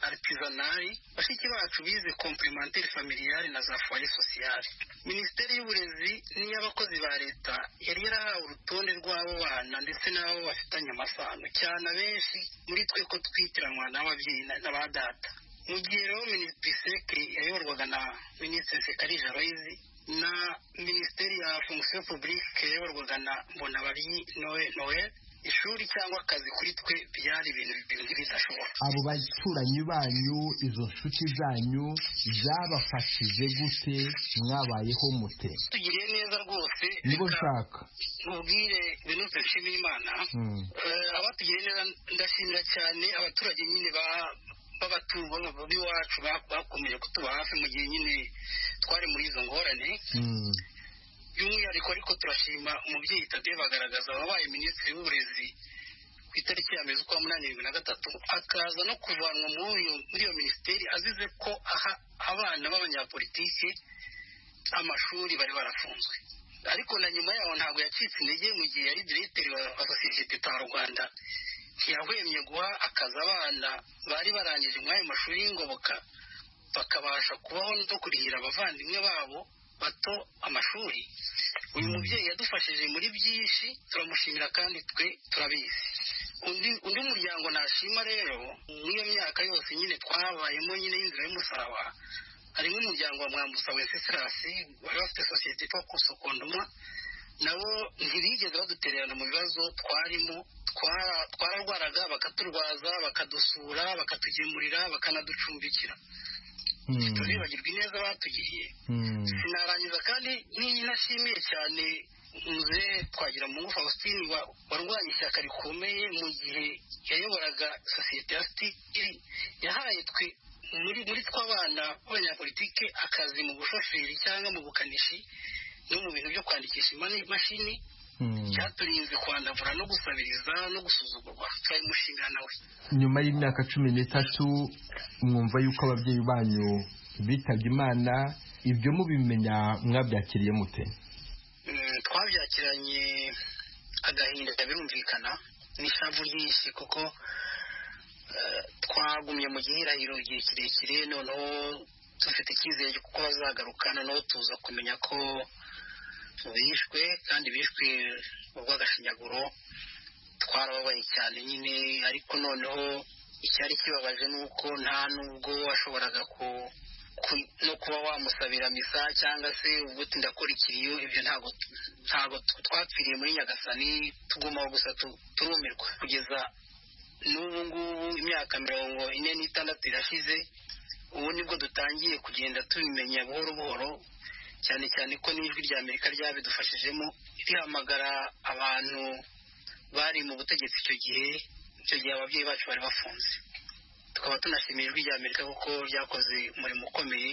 artisanari, bashiki bacu bize complémentaire familiale na za foyer sociale. Minisiteri y'uburezi n'iy'abakozi ba leta yari yarahawe urutonde rw'abo bana ndetse n'abo bafitanye amasano, cyane abenshi muri twe ko twitiranwa n'ababyeyi n'abadata. Mu gihe rero minisiteri yayoborwaga na Minisitiri Sekarija Loise na Minisiteri ya Fonction Publique yayoborwaga na Mbonabaryi Noel, ishuri cyangwa akazi kuri twe byari ibintu bidashoboka. Abo baturanyi banyu, izo nshuti zanyu zabafashije gute, mwabayeho mute? Tugiriye neza rwose. Nibo nshaka mubwire Venuste Nshimiyimana. Abatugiriye neza ndashimira cyane abaturage nyine b'abaturwa b'iwacu bakomeje kutuba hafi mu gihe nyine twari muri izo ngorane. By'umwihariko ariko turashima umubyeyi Tade Bagaragaza wabaye minisitiri w'uburezi ku itariki ya 8/2023, akaza no kuvanwa muri iyo minisiteri azize ko aha abana b'abanyapolitike amashuri bari barafunzwe. Ariko na nyuma yaho ntabwo yacitse intege. Mu gihe yari diregiteri wa sosiyete ta Rwanda, ntiyahwemye guha akazi abana bari barangije muri ayo mashuri y'ingoboka, bakabasha kubaho no kurihira abavandimwe babo bato amashuri. Uyu mubyeyi yadufashije muri byinshi, turamushimira kandi twe turabizi. Undi muryango nashima rero n'iyo myaka yose nyine twabayemo nyine y'inzira y'umusaraba, harimo umuryango wa Mwambusa Wenceslas wari bafite sosiyete yitwa Kusokondoma. Nabo ntibigeze badutererana mu bibazo twarimo. Twararwaraga bakaturwaza, bakadusura, bakatugemurira, bakanaducumbikira. Turibagirwa ineza batugiriye. Sinarangiza kandi nashimiye cyane Muzehe Twagiramungu Faustin warwanya ishyaka rikomeye mu gihe yayoboraga sosiyete ya Stili. Yahaye twe muri tw'abana b'abanyapolitike akazi mu bushoferi cyangwa mu bukanishi no mu bintu byo kwandikisha imashini. Cyaturinze kwandavura no gusabiriza no gusuzugurwa. Turayimushimira nawe. Nyuma y'imyaka 13 mwumva yuko ababyeyi banyu bitabye Imana, ibyo mubimenya mwabyakiriye mute? Twabyakiranye agahinda birumvikana n'ishavu ryinshi, kuko twagumye mu gihirahiro igihe kirekire, noneho dufite icyizere kuko bazagaruka. Noneho tuza kumenya ko bishwe, kandi bishwe urw'agashinyaguro. Twarababaye cyane nyine, ariko noneho icyari kibabaje nuko nta nubwo washoboraga no kuba wamusabira misa cyangwa se ubwo ndakora ikiriyo. Ibyo ntabwo twapfiriye muri Nyagasani, tugumaho gusa turumirwa. Kugeza n'ubu ngubu imyaka 46 irashize, ubu nibwo dutangiye kugenda tubimenya buhoro buhoro, cyane cyane ko n'ijwi rya Amerika ryabidufashijemo rihamagara abantu bari mu butegetsi icyo gihe ababyeyi bacu bari bafunze. Tukaba tunashimira ijwi rya Amerika kuko ryakoze umurimo ukomeye,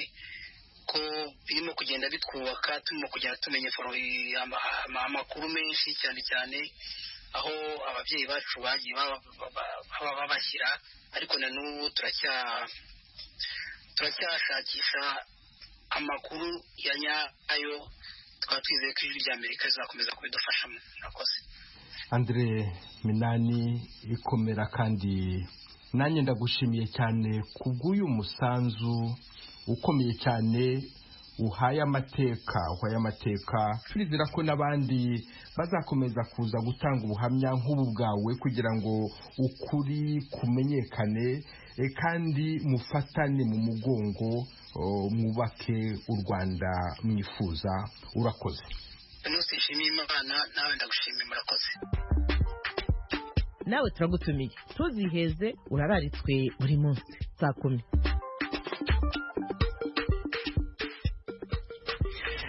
ko birimo kugenda bitwubaka, turimo kugenda tumenya amakuru menshi, cyane cyane aho ababyeyi bacu bagiye babashyira. Ariko na n'ubu turacyashakisha amakuru ya nyayo, tukaba twizeye ko ijwi ry'Amerika rizakomeza kubidufashamo. Murakoze. Andre Minani, ikomera kandi nanjye ndagushimiye cyane kubw'uyu musanzu ukomeye cyane uhaye amateka. Turizera ko n'abandi bazakomeza kuza gutanga ubuhamya nk'ubu bwawe kugira ngo ukuri kumenyekane, kandi mufatane mu mugongo mwubake u Rwanda mwifuza. Urakoze. Nusishimiye Imana, nawe ndagushimiye. Murakoze. Nawe turagutumiye, tuziheze, urararitswe buri munsi saa 10.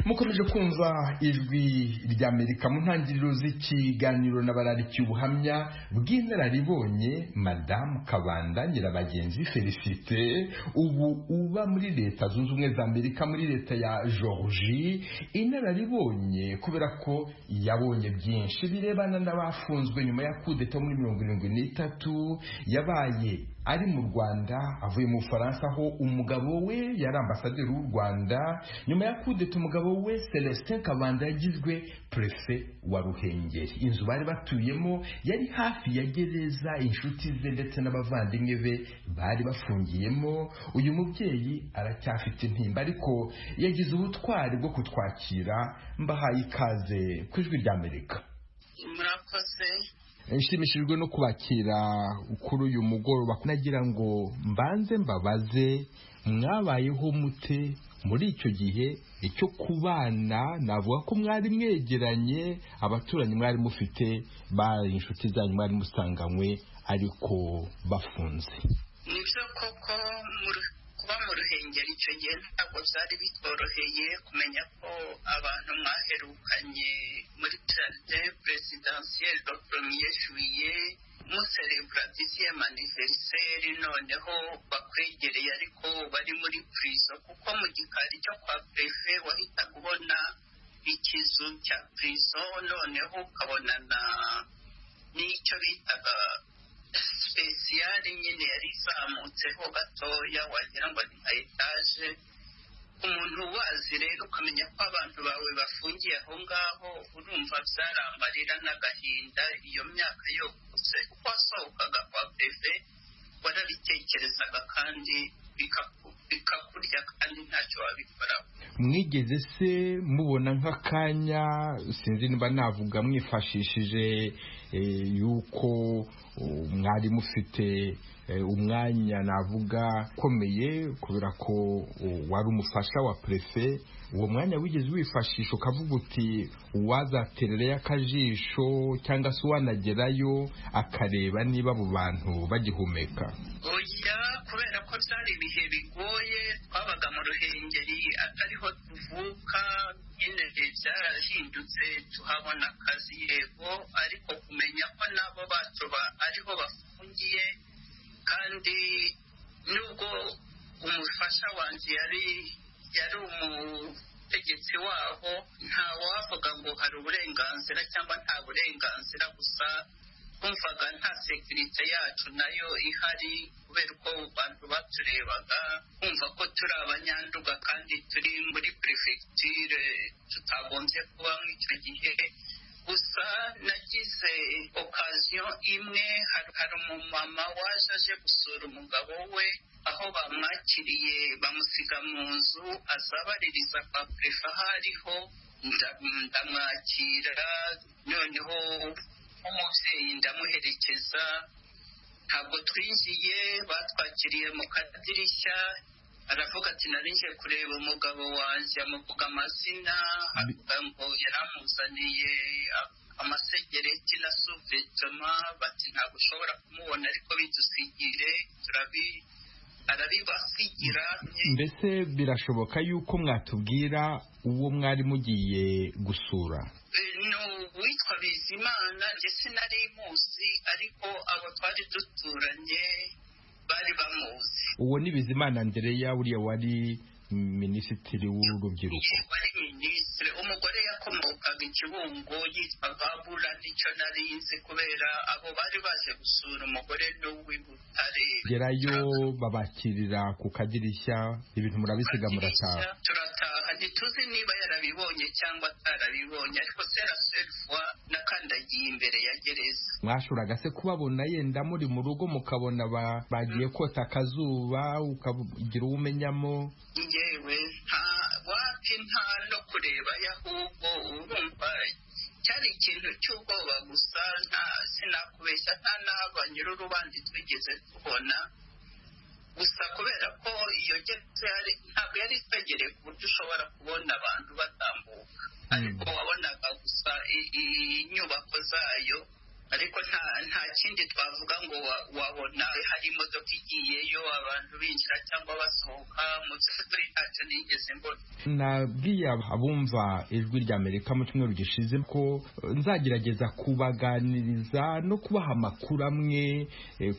Mukomeje kumva ijwi ry'Amerika. Mu ntangiriro z'ikiganiro n'abararikiye ubuhamya bw'inararibonye Madame Kabanda Nyirabagenzi Felicite, ubu uba muri Leta Zunze Ubumwe za Amerika, muri leta ya Georgie, inararibonye kubera ko yabonye byinshi birebana n'abafunzwe nyuma ya kudeta muri 1973 yabaye ari mu Rwanda avuye mu Faransa, aho umugabo we yari ambasaderi w'u Rwanda. Nyuma ya kudeta umugabo we Celestin Kabanda yagizwe prefe wa Ruhengeri. Inzu bari batuyemo yari hafi ya gereza inshuti ze ndetse n'abavandimwe be bari bafungiyemo. Uyu mubyeyi aracyafite intimba, ariko yagize ubutwari bwo kutwakira. Mbahaye ikaze ku ijwi ry'Amerika. Murakoze. Nshimishijwe no kubakira kuri uyu mugoroba. Nagira ngo mbanze mbabaze, mwabayeho mute muri icyo gihe icyo kubana? Navuga ko mwari mwegeranye, abaturanyi mwari mufite, bari inshuti zanyu mwari musanganywe, ariko bafunze. Nibyo koko, kuba mu Ruhengeri icyo gihe ntabwo byari bitoroheye kumenya ko abantu mwaherukanye muri jardin presidentiel le 1er juillet muserebura 10e anniversaire, noneho bakwegereye ariko bari muri prison, kuko mu gikari cyo kwa prefe wahita kubona ikizu cya prison, noneho ukabonana n'icyo bitaga spesiyali nyine yari izamutseho gatoya, wagira ngo ni etaje. Umuntu wazi rero ukamenya ko abantu bawe bafungiye aho ngaho, urumva byarambarira n'agahinda iyo myaka yose. Uko wasohokaga kwa prefe warabitekerezaga kandi bikakurya kandi ntacyo wabikoraho. Mwigeze se mubona nk'akanya, sinzi niba navuga mwifashishije yuko mwari mufite umwanya navuga ukomeye kubera ko wari umufasha wa prefe, uwo mwanya wigeze wifashisha ukavuga uti uwazatererayo akajisho cyangwa se uwanagerayo akareba niba abo bantu bagihumeka? Oya, kubera ko byari ibihe bigoye, twabaga mu Ruhengeri atariho tuvuka, nyine byarahindutse tuhabona akazi yego, ariko kumenya ko nabo batuba ariho bafungiye, kandi nubwo umufasha wanjye yari umutegetsi waho, nta wavuga ngo hari uburenganzira cyangwa nta burenganzira, gusa kumvaga nta sekirite yacu nayo ihari, kubera uko abantu baturebaga kumva ko turi abanyanduga kandi turi muri perefegiture tutagombye kuba muri icyo gihe. Gusa nagize okaziyo imwe, hari umumama waje aje gusura umugabo we, aho bamwakiriye bamusiga mu nzu, azabaririza kwa prefe aho ariho, ndamwakira, noneho umubyeyi ndamuherekeza. Ntabwo twinjiye, batwakiriye mu kadirishya, aravuga ati nari nje kureba umugabo wanjye, amuvuga amazina, avuga ngo yaramuzaniye amasegereti na suvetoma, bati ntabwo ushobora kumubona ariko bidusigire, arabibasigira. Mbese birashoboka yuko mwatubwira uwo mwari mugiye gusura? Witwa Bizimana, njye sinari muzi, ariko abo twari duturanye bari bamuzi. Uwo ni Bizimana Andereya, uriya wari minisitiri w'urubyiruko. Wari minisitiri, umugore yakomokaga Ikibungo yitwaga Bura, nicyo nari nzi kubera abo bari baje gusura umugore w'i Butare. Gerayo babakirira ku kadirishya, ibintu murabisiga murataha. Turataha, ntituzi niba yarabibonye cyangwa atarabibonye, ariko serafwa nakandagiye imbere ya gereza. Mwashoboraga se kubabona yenda muri mu rugo mukabona bagiye kota akazuba ukagira umenyamo? Yewe nta no kureba ahubwo urumva cyari ikintu cy'ubwoba gusa, sinakubeshya nta n'abanyururubanza twigeze tubona, gusa kubera ko iyo gereza ntabwo yari twegereye ku buryo ushobora kubona abantu batambuka, ariko wabonaga gusa inyubako zayo, ariko nta kindi twavuga ngo wabona hari imodoka igiyeyo abantu binjira cyangwa basohoka. Mu by'ukuri ntacyo nigeze mbona. Nabwiye abumva Ijwi ry'Amerika mu cyumweru gishize ko nzagerageza kubaganiriza no kubaha amakuru amwe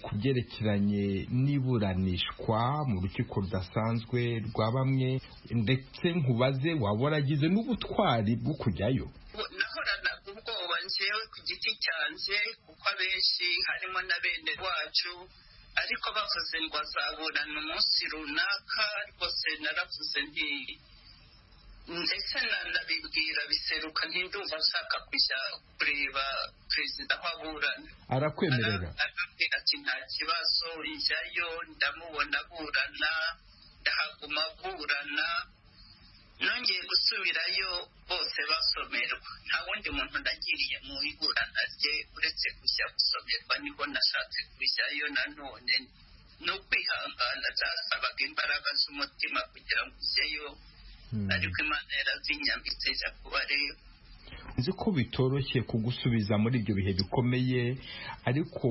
ku byerekeranye n'iburanishwa mu rukiko rudasanzwe rwa bamwe, ndetse nkubaze waba waragize n'ubutwari bwo kujyayo. Nahoranaga ubwoba njyewe ku giti cyanjye, kuko abenshi harimo na bene wacu, ariko bavuze ngo azaburana umunsi runaka, rwose naravuze nti ndetse nanabibwira Biseruka ndumva nshaka kujya kureba perezida aho aburana. Arakwemerera? Arambwira ati nta kibazo, njyayo ndamubona aburana, ndahaguma aburana. Nongeye gusubirayo bose basomerwa, nta wundi muntu nagiriye mu iburana rye uretse kujya gusomerwa, niho nashatse kujyayo. Nanone ni ukwihangana, byasabaga imbaraga z'umutima kugira ngo ujyeyo, ariko Imana yarazinyambitse ijya kubareba. Nzi ko bitoroshye kugusubiza muri ibyo bihe bikomeye, ariko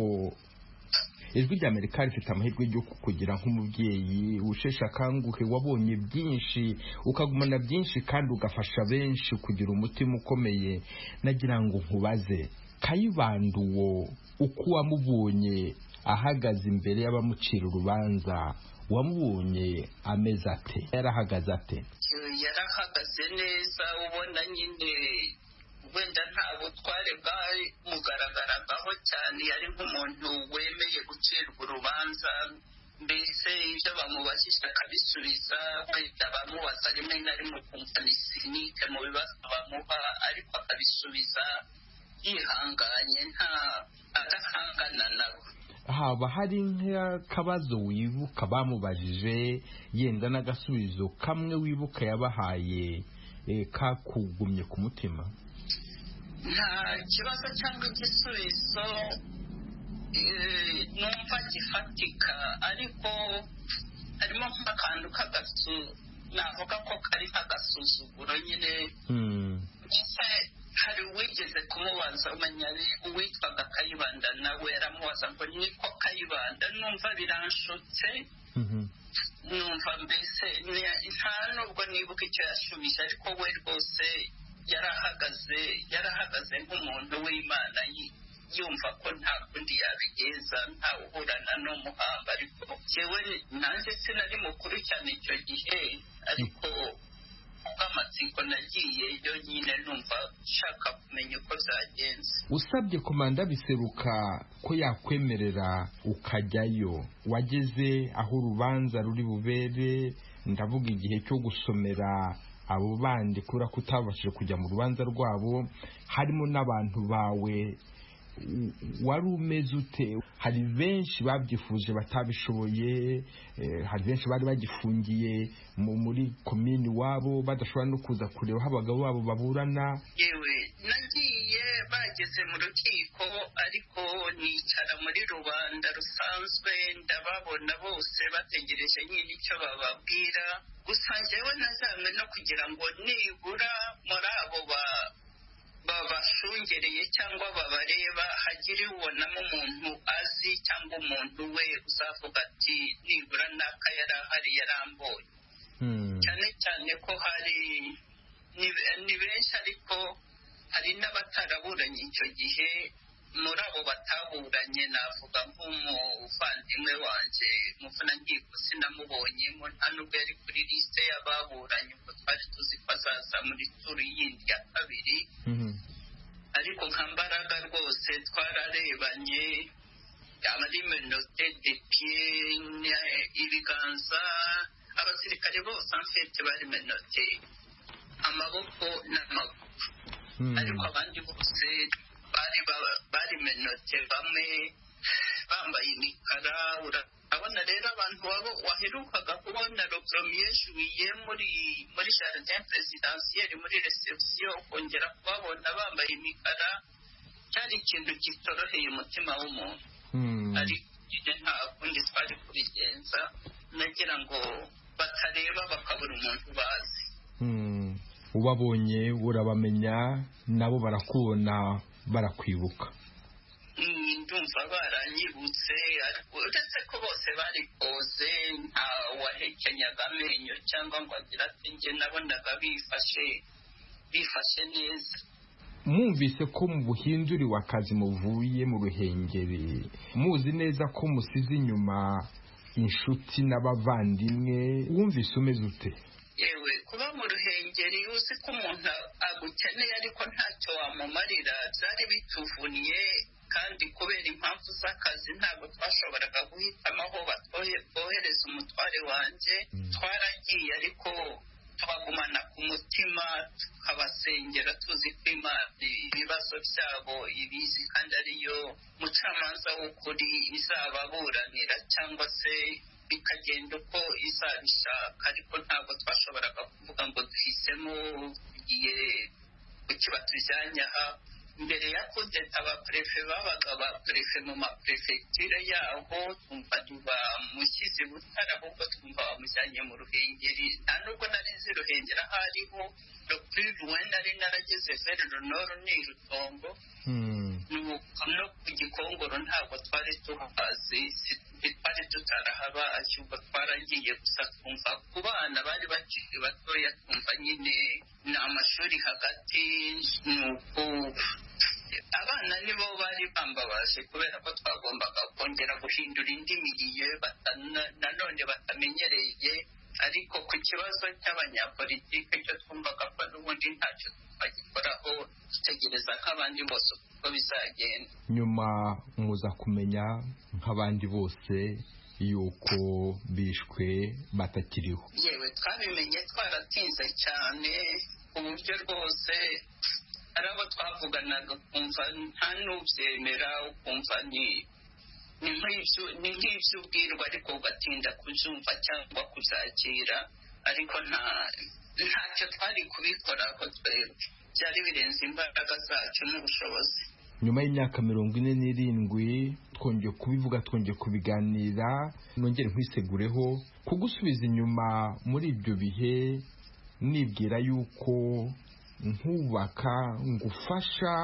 Ijwi ry'Amerika rifite amahirwe yo kukugira nk'umubyeyi usheshe akanguhe, wabonye byinshi ukagumana byinshi kandi ugafasha benshi kugira umutima ukomeye. Nagira ngo nkubaze, Kayibanda uwo uko wamubonye ahagaze imbere y'abamucira urubanza, wamubonye ameze ate? Yarahagaze ate? Yarahagaze neza, ubona nyine wenda nta butware bwamugaragaragaho cyane, yari nk'umuntu wemeye gucirwa urubanza, mbese ibyo bamubajije akabisubiza, wenda bamubaza rimwe na rimwe ukumva ni sinike mu bibazo bamuha, ariko akabisubiza yihanganye, adahangana nabo. Haba hari nk'akabazo wibuka bamubajije, yenda n'agasubizo kamwe wibuka yabahaye kakugumye ku mutima? Nta kibazo cyangwa igisubizo numva gifatika, ariko harimo nk'akantu navuga ko kari nk'agasuzuguro nyine. Hari uwigeze kumubaza, umenya uwitwaga Kayibanda, nawe yaramubaza ngo niko Kayibanda, numva biranshutse, numva mbese nta nubwo nibuka icyo yashubije, ariko we rwose yarahagaze nk'umuntu w'Imana, yumva ko nta kundi yabigenza, nta uburana n'umuhamba. Ariko yewe nanjye sinari mukuru cyane icyo gihe, ariko amatsiko nagiyeyo nyine numva nshaka kumenya uko byagenze. Usabye Komanda Biseruka ko yakwemerera ukajyayo, wageze aho urubanza ruri bubere, ndavuga igihe cyo gusomera abo bandi kubera ko utabashije kujya mu rubanza rwabo, harimo n'abantu bawe, wari umeze ute? Hari benshi babyifuje batabishoboye, hari benshi bari bagifungiye muri komini wabo badashobora no kuza kureba aho abagabo babo baburana. Yewe nagiye bageze mu rukiko, ariko nicara muri rubanda rusanzwe, ndababona bose bategereje nyine icyo bababwira, gusa njyewe nazamwe no kugira ngo nibura muri abo babashungereye cyangwa babareba hagire ubonamo umuntu azi, cyangwa umuntu we uzavuga ati nibura naka yari ahari yarambonye. Cyane cyane ko hari ni benshi, ariko hari n'abataraburanye icyo gihe. Muri abo bataburanye navuga nk'umuvandimwe wanjye Muvunangiko, sinamubonyemo, nta nubwo yari kuri liste y'ababuranye, ubwo twari tuzi ko bazaza muri turu yindi ya kabiri ariko nka Mbaraga rwose twararebanye abari menote de pied ibiganza abasirikare bose amfete bari menote amaboko n'amaguru ariko abandi bose bari menote bamwe bambaye imikara. Urabona rero abantu waherukaga kubona le premier juillet muri jardin présidentiel muri reception kongera kubabona bambaye imikara cyari ikintu kitoroheye umutima w'umuntu ariko nta kundi twari kubigenza nagira ngo batareba bakabura umuntu bazi. ubabonye urabamenya nabo barakubona barakwibuka? Ndumva baranyibutse uretse ko bose bari koze nta wahekenyaga amenyo cyangwa ngo agira ati njye nabonaga bifashe neza. Mwumvise ko mu buhinduriwe akazi muvuye mu Ruhengeri muzi neza ko musize inyuma inshuti n'abavandimwe, wumvise umeze ute? Yewe kuba mu Ruhengeri uzi ko umuntu agukeneye ariko ntacyo wamumarira byari bituvunye, kandi kubera impamvu z'akazi ntabwo twashoboraga guhitamo aho bohereza umutware wanjye. Twaragiye ariko tubagumana ku mutima tukabasengera tuzi ko Imana ibibazo byabo ibizi kandi ariyo mucamanza w'ukuri izababuranira cyangwa se bikagenda uko izabishaka, ariko ntabwo twashoboraga kuvuga ngo duhisemo igihe kuki batujyanye aha. Mbere ya kudeta abaprefe babaga abaprefe mu maprefegiture yaho twumva bamushyize Butare ahubwo twumva bamujyanye mu Ruhengeri. Nta nubwo nari nzi Ruhengeri aho ariho, le plus loin nari narageze vers le nord ni Rutongo no ku Gikongoro ntabwo twari tuhazi, twari tutarahabaye, ubwo twaragiye gusa twumva ku bana bari bakiri batoya twumva nyine ni amashuri hagati. Nuko abana nibo bari bambabaje kubera ko twagombaga kongera guhindura indi miliye nanone batamenyereye, ariko ku kibazo cy'abanyapolitike cyo twumvaga ko n'ubundi ntacyo twagikoraho dutegereza nk'abandi bose uko bizagenda. Nyuma muza kumenya nk'abandi bose yuko bishwe batakiriho? Yewe twabimenye twaratinze cyane ku buryo rwose ari abo twavuganaga ukumva nta n'ubyemera, ukumva ni nk'ibyo ubwirwa ariko ugatinda kubyumva cyangwa kubyakira, ariko ntacyo twari kubikora ko twebwe byari birenze imbaraga zacu n'ubushobozi. Nyuma y'imyaka 47 twongeye kubivuga, twongeye kubiganira, nongere nkwisegureho kugusubiza inyuma muri ibyo bihe, nibwira yuko nkubaka ngufasha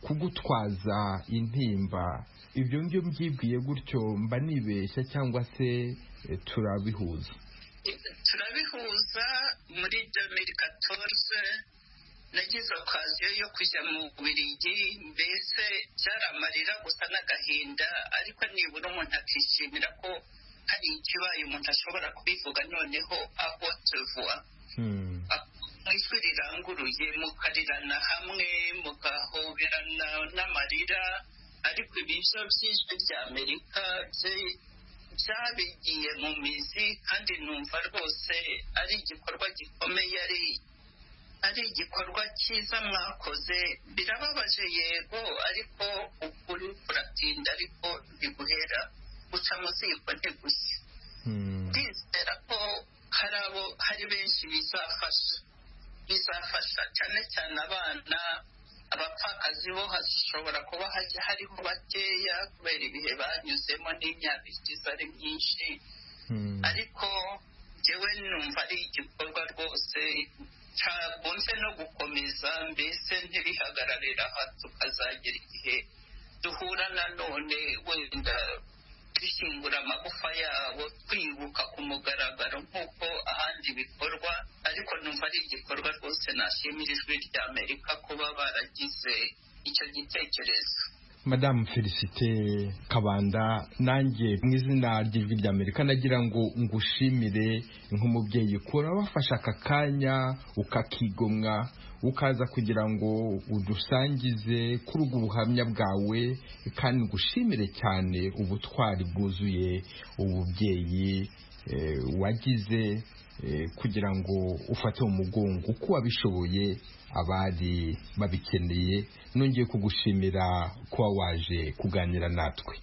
kugutwaza intimba. Ibyo ngibyo mbyibwiye gutyo mba nibeshya cyangwa se turabihuza? Turabihuza. Muri 2014 nagize okaziyo yo kujya mu Bubiligi, mbese byaramarira gusa n'agahinda, ariko nibura umuntu akishimira ko hari ikibaye umuntu ashobora kubivuga noneho aho tuvuga ijwi riranguruye, mukarirana hamwe mugahoberana n'amarira. Ariko ibyo by'ijwi ry'Amerika byabigiye mu mizi, kandi numva rwose ari igikorwa gikomeye, ari igikorwa cyiza mwakoze. Birababaje yego, ariko ukuri kuratinda ariko ntiguhera, guca mu ziko ntigushya. Ndizera ko hari benshi bizafasha cyane cyane abana. Abapfakazi bo hashobora kuba hariho bakeya kubera ibihe banyuzemo n'imyaka ishize ari myinshi, ariko njyewe numva ari igikorwa rwose cyagombye no gukomeza, mbese ntibihagararira aha, tukazagera igihe duhura nanone wenda dushyingura amagufa yabo twibuka ku mugaragaro nk'uko ahandi bikorwa. Ariko numva ari igikorwa rwose nashimira ijwi ry'Amerika kuba baragize icyo gitekerezo. Madame Félicité Kabanda, nanjye mu izina ry'Ijwi ry'Amerika nagira ngo ngushimire nk'umubyeyi kora wafashe aka kanya ukakigomwa ukaza kugira ngo udusangize kuri ubwo buhamya bwawe, kandi ngushimire cyane ubutwari bwuzuye ububyeyi wagize kugira ngo ufate mu mugongo uko wabishoboye abari babikeneye. Nongeye kugushimira kuba waje kuganira natwe.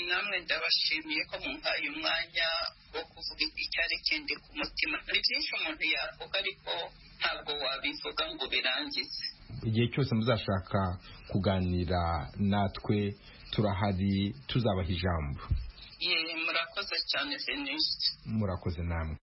Namwe ndabashimiye ko mumpaye umwanya wo kuvuga icyari kindi ku mutima. Ni byinshi umuntu yavuga ariko ntabwo wabivuga ngo birangize. Igihe cyose muzashaka kuganira natwe turahari, tuzabaha ijambo. Murakoze cyane Venuste. Murakoze namwe.